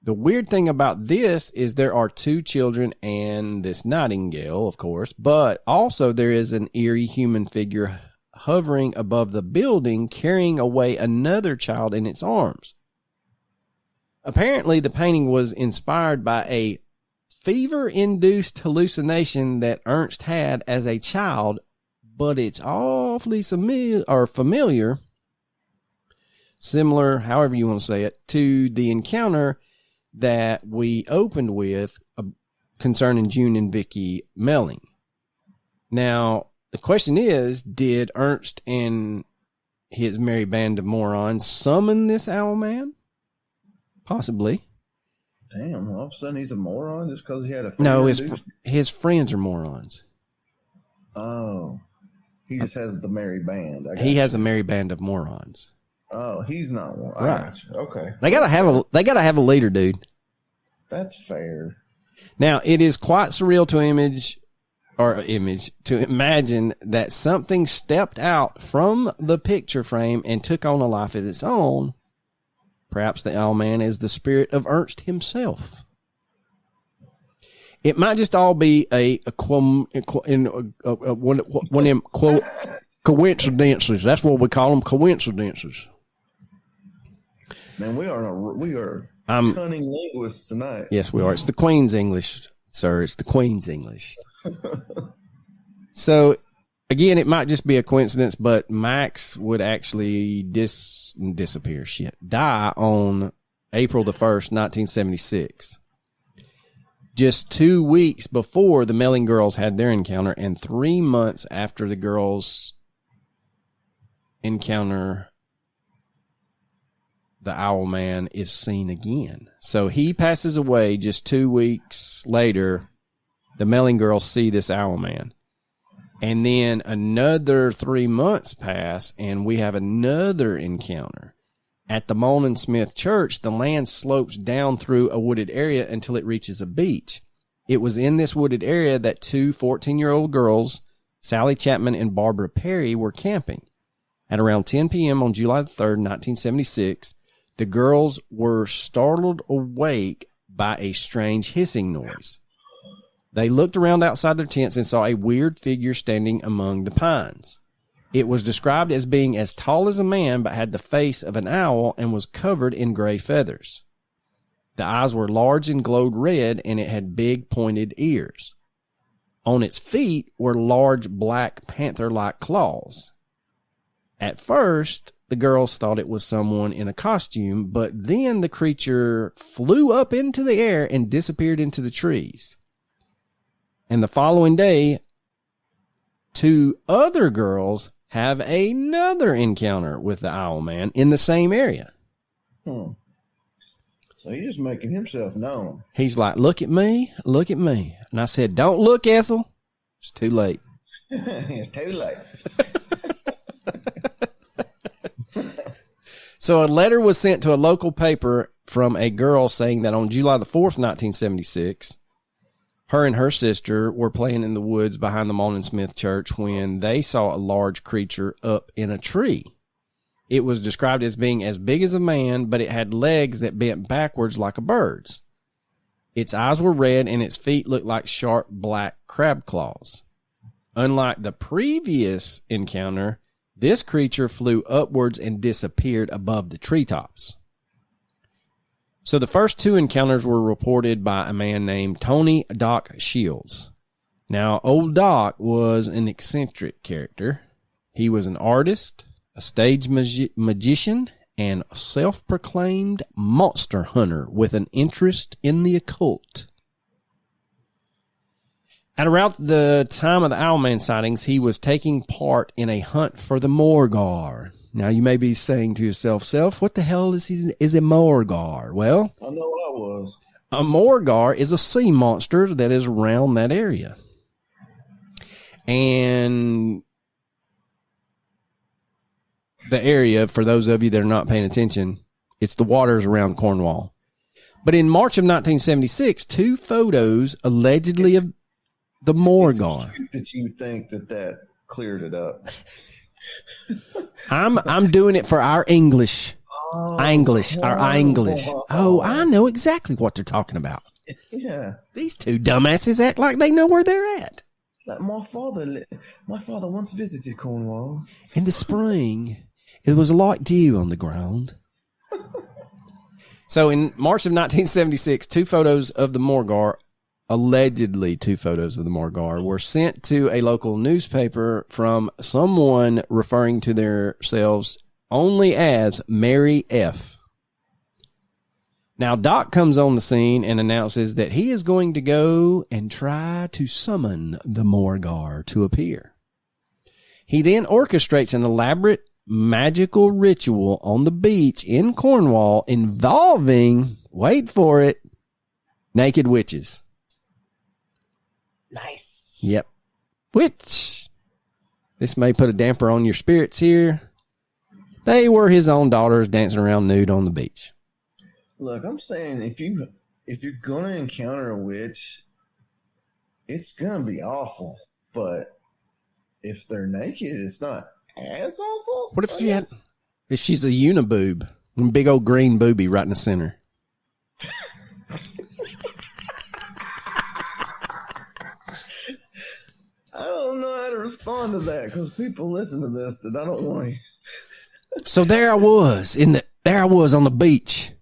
The weird thing about this is there are two children and this nightingale, of course, but also there is an eerie human figure hovering above the building, carrying away another child in its arms. Apparently, the painting was inspired by a fever-induced hallucination that Ernst had as a child, but it's awfully familiar, similar, however you want to say it, to the encounter that we opened with concerning June and Vicky Melling. Now, the question is, did Ernst and his merry band of morons summon this Owlman? Possibly. Damn, all of a sudden he's a moron just because he had a... No, his friends are morons. Oh. He just has the merry band. He has a merry band of morons. Oh, he's not one. Right. Okay. They gotta have a leader, dude. That's fair. Now, it is quite surreal to imagine that something stepped out from the picture frame and took on a life of its own. Perhaps the Owlman is the spirit of Ernst himself. It might just all be one of them quote coincidences. That's what we call them, coincidences. Man, we are cunning linguists tonight. Yes, we are. It's the Queen's English, sir. It's the Queen's English. So, again, it might just be a coincidence, but Max would actually die on April the 1st, 1976. Just 2 weeks before the Melling girls had their encounter, and 3 months after the girls' encounter, the Owlman is seen again. So he passes away just 2 weeks later. The Melling girls see this Owlman. And then another 3 months pass, and we have another encounter. At the Mawnan Smith Church, the land slopes down through a wooded area until it reaches a beach. It was in this wooded area that two 14-year-old girls, Sally Chapman and Barbara Perry, were camping. At around 10 p.m. on July 3rd, 1976, the girls were startled awake by a strange hissing noise. They looked around outside their tents and saw a weird figure standing among the pines. It was described as being as tall as a man, but had the face of an owl and was covered in gray feathers. The eyes were large and glowed red, and it had big pointed ears. On its feet were large black panther-like claws. At first, the girls thought it was someone in a costume, but then the creature flew up into the air and disappeared into the trees. And the following day, two other girls have another encounter with the Owlman in the same area. So he's just making himself known. He's like, look at me, look at me. And I said, don't look, Ethel. It's too late. It's too late. So a letter was sent to a local paper from a girl saying that on July the 4th, 1976, her and her sister were playing in the woods behind the Mawnan Smith Church when they saw a large creature up in a tree. It was described as being as big as a man, but it had legs that bent backwards like a bird's. Its eyes were red, and its feet looked like sharp black crab claws. Unlike the previous encounter, this creature flew upwards and disappeared above the treetops. So the first two encounters were reported by a man named Tony Doc Shields. Now, old Doc was an eccentric character. He was an artist, a stage magician, and a self-proclaimed monster hunter with an interest in the occult. At around the time of the Owlman sightings, he was taking part in a hunt for the Morgar. Now, you may be saying to yourself, what the hell is a Morgar? Well, I know what I was. A Morgar is a sea monster that is around that area. And the area, for those of you that are not paying attention, it's the waters around Cornwall. But in March of 1976, two photos allegedly of the Morgar. That you think that cleared it up. I'm doing it for our English. Our English. Oh, I know exactly what they're talking about. Yeah. These two dumbasses act like they know where they're at. Like my father once visited Cornwall. In the spring, it was like dew on the ground. So in March of 1976, allegedly two photos of the Morgar, were sent to a local newspaper from someone referring to themselves only as Mary F. Now, Doc comes on the scene and announces that he is going to go and try to summon the Morgar to appear. He then orchestrates an elaborate magical ritual on the beach in Cornwall involving, wait for it, naked witches. Nice. Yep. Which, this may put a damper on your spirits here. They were his own daughters dancing around nude on the beach. Look, I'm saying if you're gonna encounter a witch, it's gonna be awful. But if they're naked, it's not as awful. What if she's a uniboob, one big old green boobie right in the center? I don't know how to respond to that because people listen to this that I don't want to. So there I was on the beach,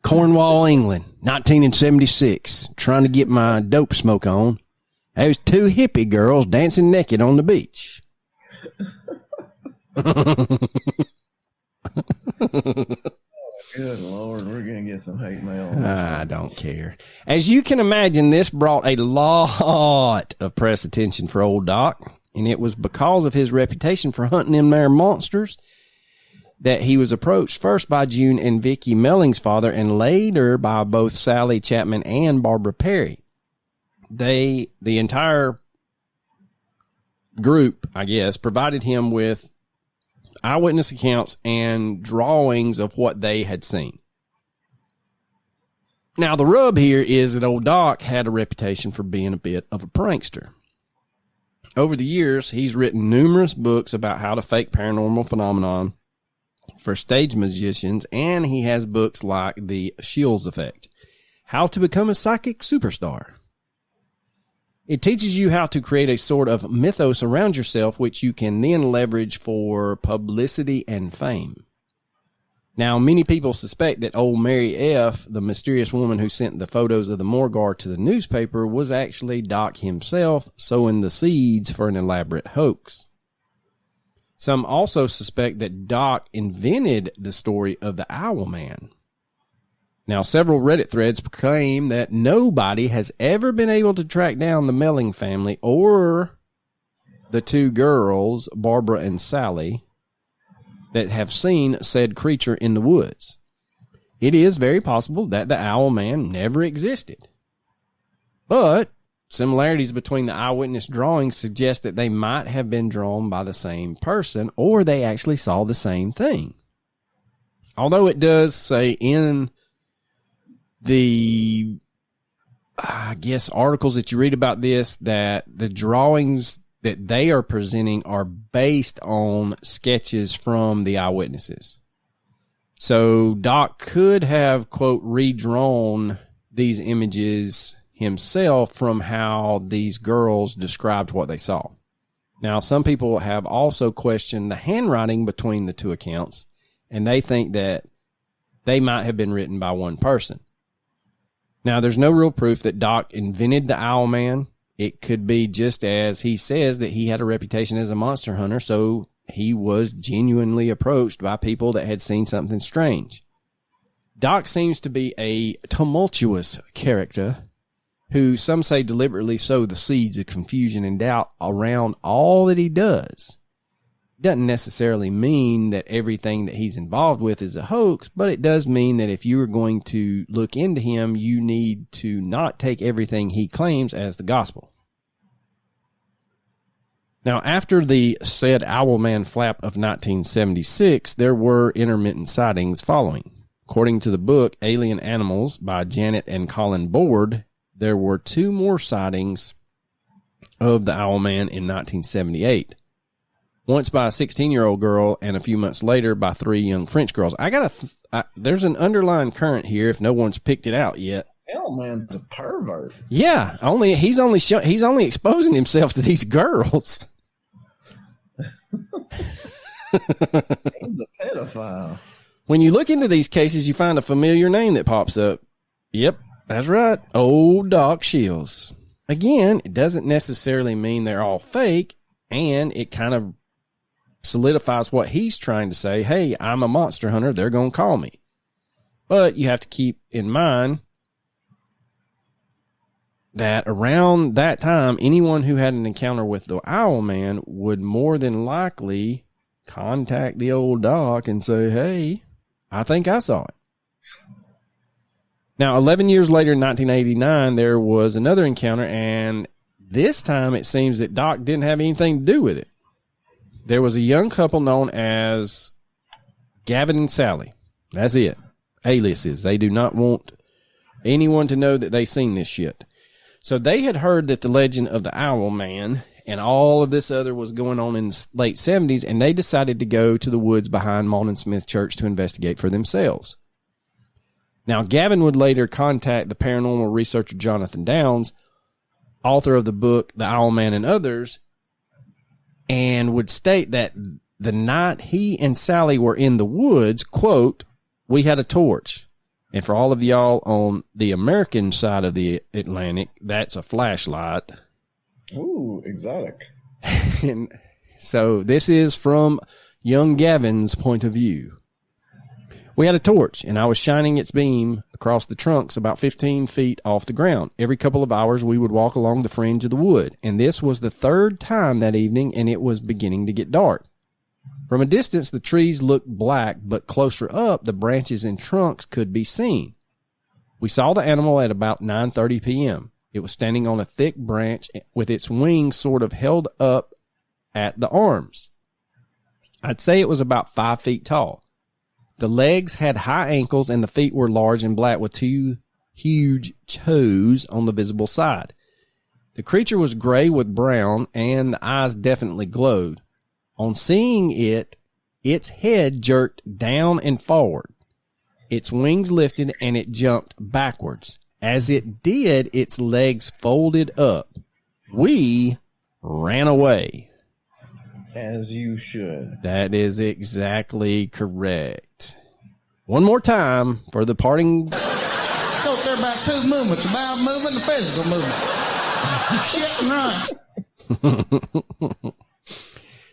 Cornwall, England, 1976, trying to get my dope smoke on. There was two hippie girls dancing naked on the beach. Good Lord, we're going to get some hate mail. I don't care. As you can imagine, this brought a lot of press attention for old Doc, and it was because of his reputation for hunting them there monsters that he was approached first by June and Vicky Melling's father and later by both Sally Chapman and Barbara Perry. The entire group, I guess, provided him with eyewitness accounts and drawings of what they had seen. Now, the rub here is that old Doc had a reputation for being a bit of a prankster. Over the years, he's written numerous books about how to fake paranormal phenomenon for stage magicians, and he has books like The Shields Effect, How to Become a Psychic Superstar. It teaches you how to create a sort of mythos around yourself, which you can then leverage for publicity and fame. Now, many people suspect that old Mary F., the mysterious woman who sent the photos of the Morgar to the newspaper, was actually Doc himself, sowing the seeds for an elaborate hoax. Some also suspect that Doc invented the story of the Owlman. Now, several Reddit threads claim that nobody has ever been able to track down the Melling family or the two girls, Barbara and Sally, that have seen said creature in the woods. It is very possible that the Owlman never existed. But similarities between the eyewitness drawings suggest that they might have been drawn by the same person or they actually saw the same thing. Although it does say in the, I guess, articles that you read about this, that the drawings that they are presenting are based on sketches from the eyewitnesses. So Doc could have, quote, redrawn these images himself from how these girls described what they saw. Now, some people have also questioned the handwriting between the two accounts, and they think that they might have been written by one person. Now, there's no real proof that Doc invented the Owlman. It could be just as he says that he had a reputation as a monster hunter, so he was genuinely approached by people that had seen something strange. Doc seems to be a tumultuous character who some say deliberately sow the seeds of confusion and doubt around all that he does. Doesn't necessarily mean that everything that he's involved with is a hoax, but it does mean that if you are going to look into him, you need to not take everything he claims as the gospel. Now, after the said Owlman flap of 1976, there were intermittent sightings following. According to the book Alien Animals by Janet and Colin Board, there were two more sightings of the Owlman in 1978. Once by a 16-year-old girl, and a few months later by three young French girls. There's an underlying current here if no one's picked it out yet. Owlman's a pervert. Yeah, he's only exposing himself to these girls. He's a pedophile. When you look into these cases, you find a familiar name that pops up. Yep, that's right. Old Doc Shields. Again, it doesn't necessarily mean they're all fake, and it kind of solidifies what he's trying to say. Hey, I'm a monster hunter. They're going to call me. But you have to keep in mind that around that time, anyone who had an encounter with the Owlman would more than likely contact the old doc and say, hey, I think I saw it. Now, 11 years later, in 1989, there was another encounter, and this time it seems that Doc didn't have anything to do with it. There was a young couple known as Gavin and Sally. That's it. Aliases. They do not want anyone to know that they seen this shit. So they had heard that the legend of the Owlman and all of this other was going on in the late 70s, and they decided to go to the woods behind Mawnan Smith Church to investigate for themselves. Now, Gavin would later contact the paranormal researcher Jonathan Downs, author of the book The Owlman and Others, and would state that the night he and Sally were in the woods, quote, we had a torch. And for all of y'all on the American side of the Atlantic, that's a flashlight. Ooh, exotic. And so this is from young Gavin's point of view. We had a torch, and I was shining its beam across the trunks about 15 feet off the ground. Every couple of hours, we would walk along the fringe of the wood, and this was the third time that evening, and it was beginning to get dark. From a distance, the trees looked black, but closer up, the branches and trunks could be seen. We saw the animal at about 9:30 p.m. It was standing on a thick branch with its wings sort of held up at the arms. I'd say it was about 5 feet tall. The legs had high ankles, and the feet were large and black with two huge toes on the visible side. The creature was gray with brown, and the eyes definitely glowed. On seeing it, its head jerked down and forward. Its wings lifted, and it jumped backwards. As it did, its legs folded up. We ran away. As you should. That is exactly correct. One more time for the parting. Go there about two movements, the bowel movement and the physical movement. Shit and run.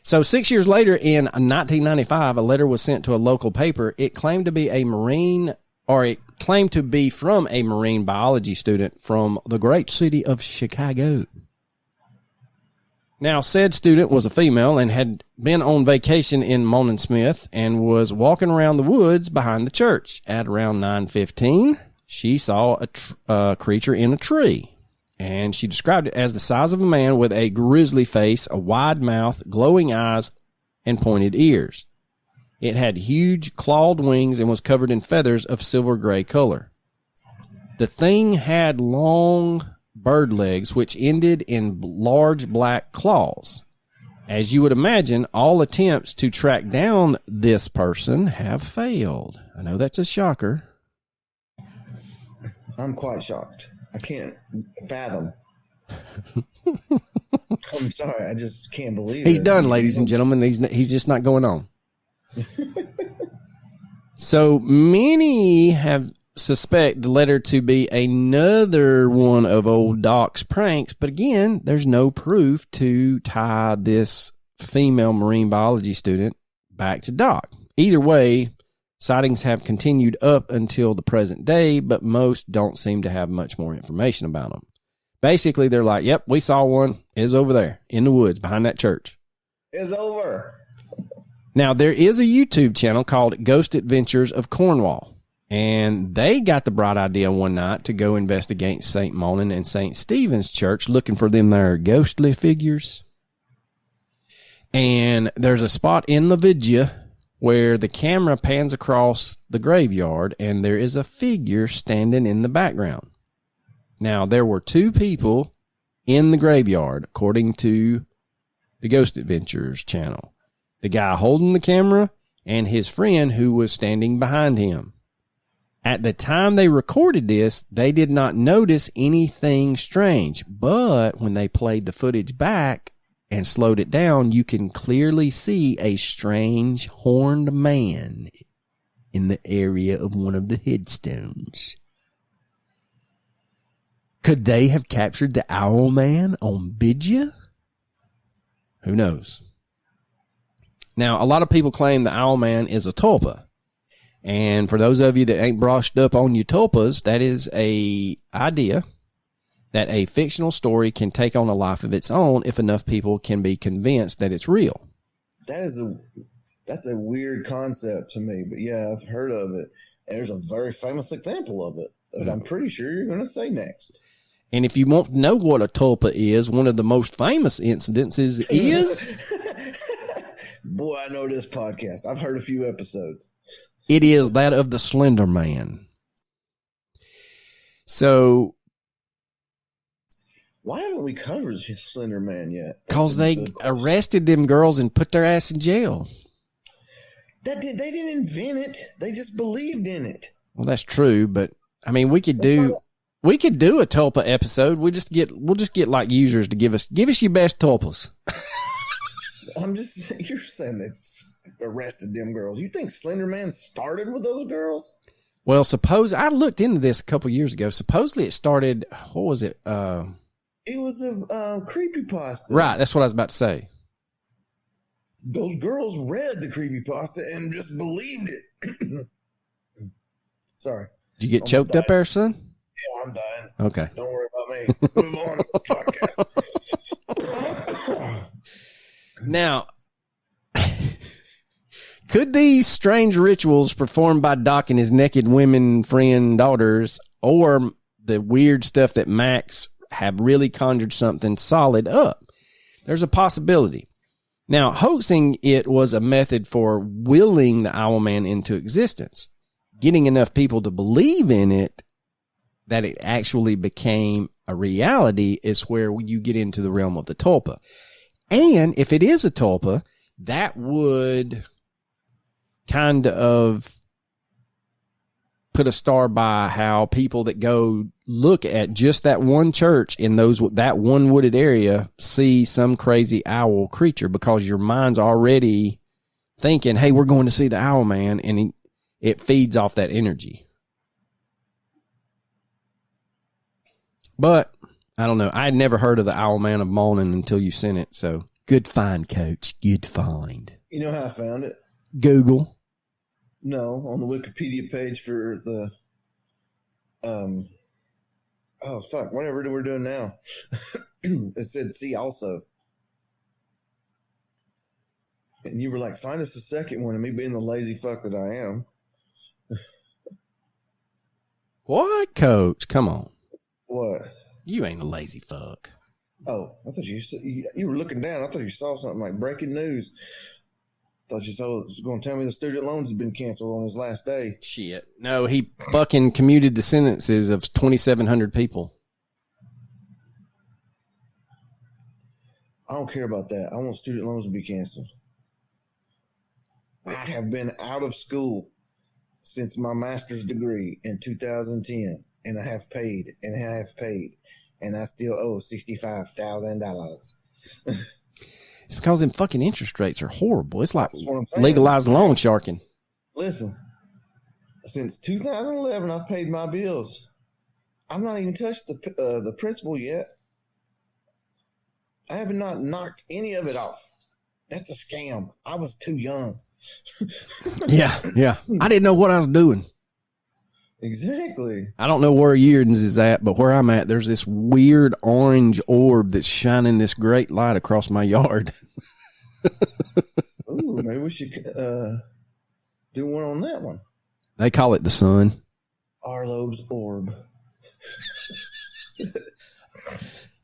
So 6 years later, in 1995, a letter was sent to a local paper. It claimed to be from a marine biology student from the great city of Chicago. Now, said student was a female and had been on vacation in Mawnan Smith and was walking around the woods behind the church. At around 9:15, she saw a creature in a tree, and she described it as the size of a man with a grizzly face, a wide mouth, glowing eyes, and pointed ears. It had huge clawed wings and was covered in feathers of silver gray color. The thing had long bird legs, which ended in large black claws. As you would imagine, all attempts to track down this person have failed. I know that's a shocker. I'm quite shocked. I can't fathom. I'm sorry, I just can't believe it. He's done, ladies and gentlemen. He's just not going on. So many have suspect the letter to be another one of old Doc's pranks, but again, there's no proof to tie this female marine biology student back to Doc. Either way, sightings have continued up until the present day, but most don't seem to have much more information about them. Basically, they're like, yep, we saw one. It's over there in the woods behind that church. It's over. Now, there is a YouTube channel called Ghost Adventures of Cornwall. And they got the bright idea one night to go investigate St. Mawnan and St. Stephen's Church looking for them there ghostly figures. And there's a spot in the video where the camera pans across the graveyard and there is a figure standing in the background. Now, there were two people in the graveyard, according to the Ghost Adventures channel. The guy holding the camera and his friend who was standing behind him. At the time they recorded this, they did not notice anything strange, but when they played the footage back and slowed it down, you can clearly see a strange horned man in the area of one of the headstones. Could they have captured the Owlman on Bidya? Who knows? Now, a lot of people claim the Owlman is a tulpa. And for those of you that ain't brushed up on your tulpas, that is a idea that a fictional story can take on a life of its own if enough people can be convinced that it's real. That's a weird concept to me, but yeah, I've heard of it. There's a very famous example of it that I'm pretty sure you're going to say next. And if you want to know what a tulpa is, one of the most famous incidences is... Boy, I know this podcast. I've heard a few episodes. It is that of the Slender Man. So... Why haven't we covered Slender Man yet? Because they arrested them girls and put their ass in jail. They didn't invent it. They just believed in it. Well, that's true, but I mean, we could do a tulpa episode. We'll just get like users to give us your best tulpas. You're saying they arrested them girls. You think Slender Man started with those girls? Well, I looked into this a couple years ago. Supposedly it started. What was it? It was a creepypasta. Right, that's what I was about to say. Those girls read the creepypasta and just believed it. Sorry. Did you get choked up there, son? Yeah, I'm dying. Okay. Don't worry about me. Move on to the podcast. Now, could these strange rituals performed by Doc and his naked women friend daughters, or the weird stuff that Max have really conjured something solid up? There's a possibility. Now, hoaxing it was a method for willing the Owlman into existence. Getting enough people to believe in it, that it actually became a reality, is where you get into the realm of the tulpa. And if it is a tulpa, that would kind of put a star by how people that go look at just that one church in that one wooded area see some crazy owl creature, because your mind's already thinking, hey, we're going to see the Owlman, and it feeds off that energy. But I don't know. I had never heard of the Owlman of Mawnan until you sent it. So good find, Coach. Good find. You know how I found it? Google. No, on the Wikipedia page for the, whatever we're doing now. It said, see also. And you were like, find us the second one, and me being the lazy fuck that I am. What, Coach? Come on. What? You ain't a lazy fuck. Oh, I thought you were looking down. I thought you saw something like breaking news. Thought you was going to tell me the student loans had been canceled on his last day. Shit. No, he fucking commuted the sentences of 2,700 people. I don't care about that. I want student loans to be canceled. I have been out of school since my master's degree in 2010, and I have paid, and I still owe $65,000. It's because them fucking interest rates are horrible. It's like legalized loan sharking. Listen, since 2011, I've paid my bills. I've not even touched the principal yet. I have not knocked any of it off. That's a scam. I was too young. Yeah. I didn't know what I was doing. Exactly. I don't know where Yeardens is at, but where I'm at, there's this weird orange orb that's shining this great light across my yard. Ooh, maybe we should do one on that one. They call it the sun. Arlo's orb.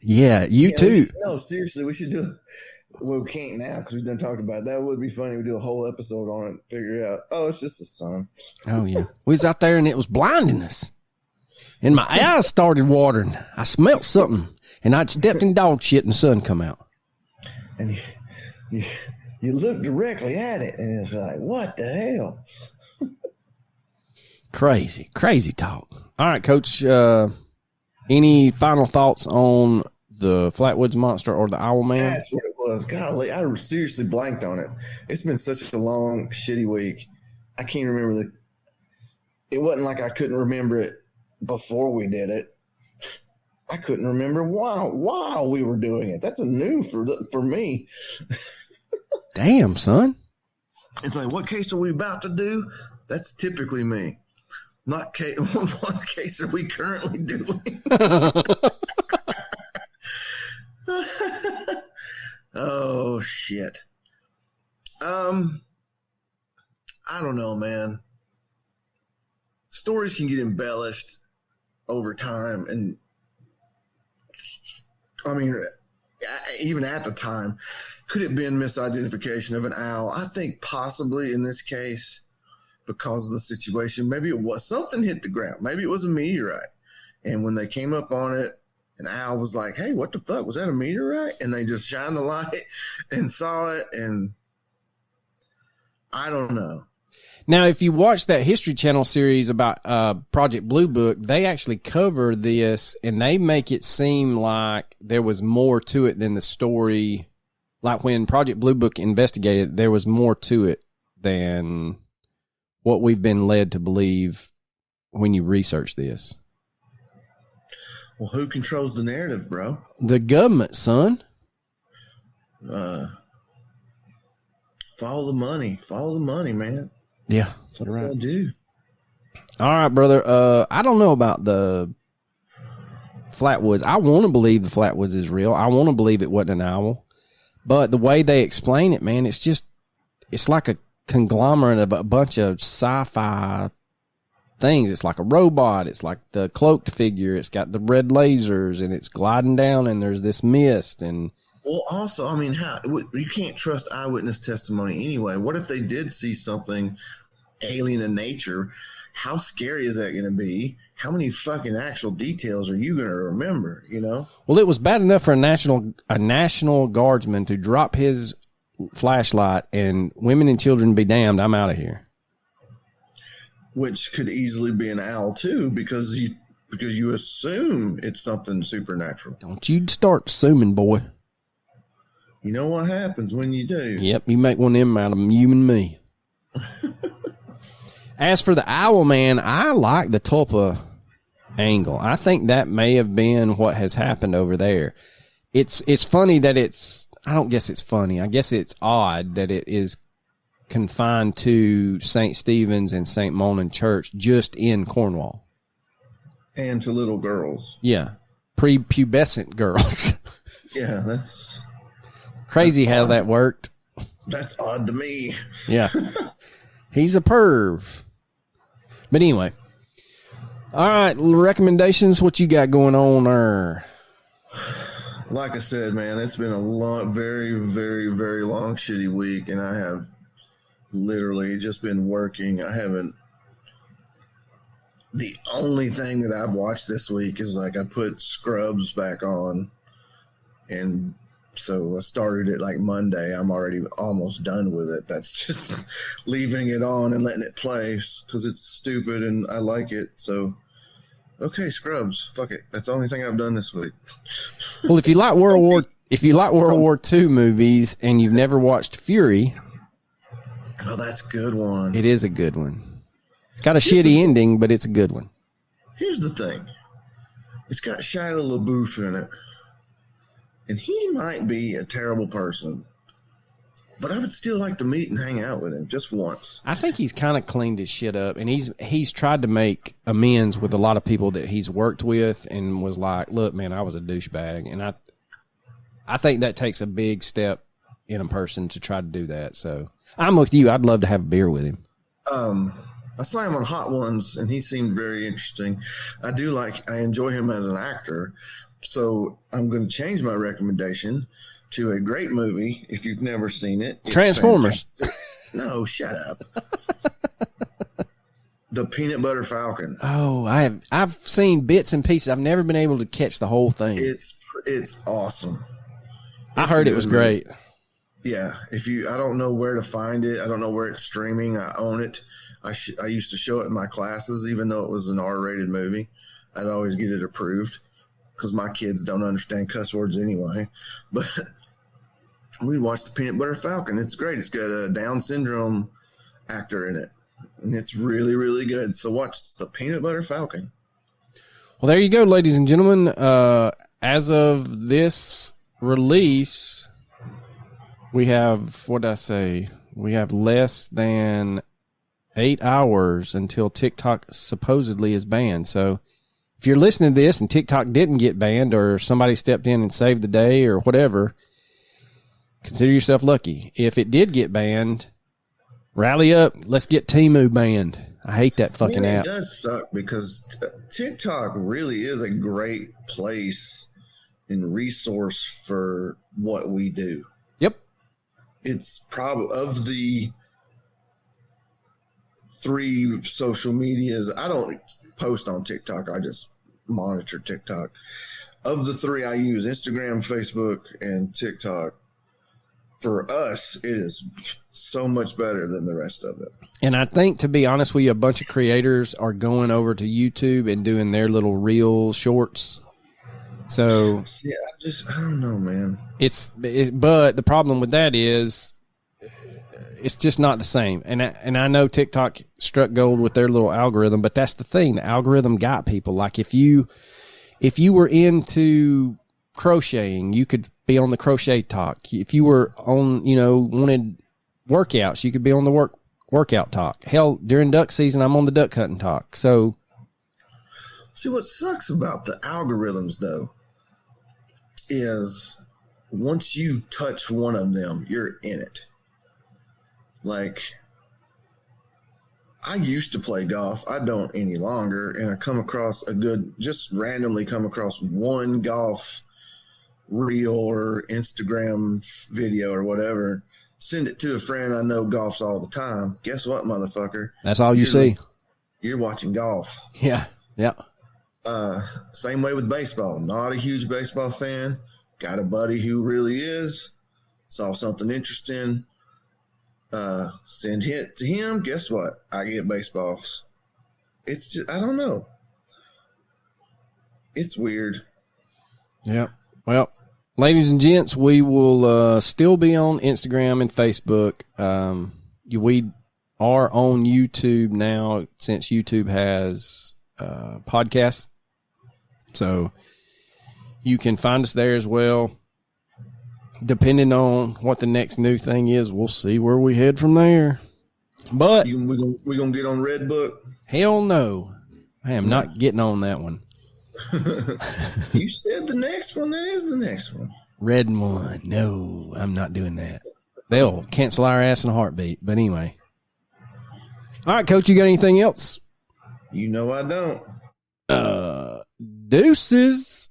Yeah, too. No, seriously, we should do it. Well, we can't now because we've done talked about it. That would be funny. We do a whole episode on it and figure it out. Oh, it's just the sun. Oh, yeah. We was out there and it was blinding us. And my eyes started watering. I smelled something. And I stepped in dog shit and the sun come out. And you look directly at it and it's like, what the hell? Crazy talk. All right, Coach. Any final thoughts on the Flatwoods monster or the Owlman? That's what it was. Golly, I seriously blanked on it. It's been such a long, shitty week. I can't remember it wasn't like I couldn't remember it before we did it. I couldn't remember while we were doing it. That's a new for me. Damn, son. It's like, what case are we about to do? That's typically me. Not case. What case are we currently doing? Oh shit. I don't know, man. Stories can get embellished over time, and I mean, even at the time, could it have been misidentification of an owl? I think possibly in this case, because of the situation, maybe it was something hit the ground. Maybe it was a meteorite, and when they came up on it, an owl was like, "Hey, what the fuck? Was that a meteorite?" And they just shined the light and saw it, and I don't know. Now, if you watch that History Channel series about Project Blue Book, they actually cover this, and they make it seem like there was more to it than the story. Like when Project Blue Book investigated, there was more to it than what we've been led to believe when you research this. Well, who controls the narrative, bro? The government, son. Follow the money. Follow the money, man. Yeah, That's what you're right. I do. All right, brother. I don't know about the Flatwoods. I want to believe the Flatwoods is real. I want to believe it wasn't an owl. But the way they explain it, man, it's like a conglomerate of a bunch of sci-fi things. It's like a robot. It's like the cloaked figure. It's got the red lasers, and it's gliding down, and there's this mist. And Well, also, I mean, you can't trust eyewitness testimony anyway. What if they did see something alien in nature? How scary is that going to be? How many fucking actual details are you going to remember, you know? well, it was bad enough for a national guardsman to drop his flashlight and women and children be damned. I'm out of here. Which could easily be an owl too, because you assume it's something supernatural. Don't you start assuming, boy. You know what happens when you do. Yep, you make one of them out of you and me. As for the Owlman, I like the tulpa angle. I think that may have been what has happened over there. It's funny that I don't guess it's funny. I guess it's odd that it is confined to St. Stephen's and St. Mawnan Church just in Cornwall. And to little girls. Yeah. Prepubescent girls. Yeah, that's crazy how that worked. That's odd to me. Yeah. He's a perv. But anyway. All right, recommendations. What you got going on there? Like I said, man, it's been a long, very, very, very long, shitty week, and I have literally just been working. The only thing that I've watched this week is like I put Scrubs back on, and so I started it like Monday. I'm already almost done with it. That's just leaving it on and letting it play because it's stupid and I like it. So, okay, Scrubs, fuck it. That's the only thing I've done this week. Well, if you like World War II movies and you've never watched Fury, oh, that's a good one. it is a good one. It's got a shitty ending, but it's a good one. Here's the thing. It's got Shia LaBeouf in it. And he might be a terrible person, but I would still like to meet and hang out with him just once. I think he's kind of cleaned his shit up, and he's tried to make amends with a lot of people that he's worked with and was like, look, man, I was a douchebag. And I think that takes a big step in a person to try to do that. So I'm with you. I'd love to have a beer with him. I saw him on Hot Ones, and he seemed very interesting. I enjoy him as an actor. So I'm going to change my recommendation to a great movie if you've never seen it. It's Transformers. fantastic. No, shut up. The Peanut Butter Falcon. Oh, I've seen bits and pieces. I've never been able to catch the whole thing. It's awesome. I heard it was great. Yeah, I don't know where to find it. I don't know where it's streaming. I own it. I used to show it in my classes, even though it was an R-rated movie. I'd always get it approved because my kids don't understand cuss words anyway. But we watched the Peanut Butter Falcon. It's great. It's got a Down syndrome actor in it. And it's really, really good. So watch the Peanut Butter Falcon. Well, there you go, ladies and gentlemen. As of this release, we have, what did I say? We have less than 8 hours until TikTok supposedly is banned. So if you're listening to this and TikTok didn't get banned, or somebody stepped in and saved the day or whatever, consider yourself lucky. If it did get banned, rally up. Let's get Temu banned. I hate that fucking app. It does suck because TikTok really is a great place and resource for what we do. Yep. It's probably, of the 3 social medias, I don't post on TikTok. I just monitor TikTok. Of the 3 I use, Instagram, Facebook, and TikTok, for us, it is so much better than the rest of it. And I think, to be honest with you, a bunch of creators are going over to YouTube and doing their little reel shorts. So yeah, I don't know, man. But the problem with that is it's just not the same. And I know TikTok struck gold with their little algorithm, but that's the thing. The algorithm got people. Like if you were into crocheting, you could be on the crochet talk. If you were on, wanted workouts, you could be on the workout talk. Hell, during duck season, I'm on the duck hunting talk. So, see, what sucks about the algorithms, though, is once you touch one of them, you're in it. Like, I used to play golf. I don't any longer. And I just randomly come across one golf reel or Instagram video or whatever. Send it to a friend I know golfs all the time. Guess what, motherfucker? That's all you see. You're watching golf. Yeah. Yeah. Same way with baseball. Not a huge baseball fan. Got a buddy who really is. Saw something interesting. Send it to him. Guess what? I get baseballs. It's just, I don't know. It's weird. Yeah. Well, ladies and gents, we will still be on Instagram and Facebook. We are on YouTube now since YouTube has podcasts. So you can find us there as well. Depending on what the next new thing is, we'll see where we head from there. But we're gonna get on Redbook. Hell no. I am not getting on that one. You said the next one. That is the next one. Red one. No, I'm not doing that. They'll cancel our ass in a heartbeat. But anyway. All right, Coach, you got anything else? You know I don't. Deuces.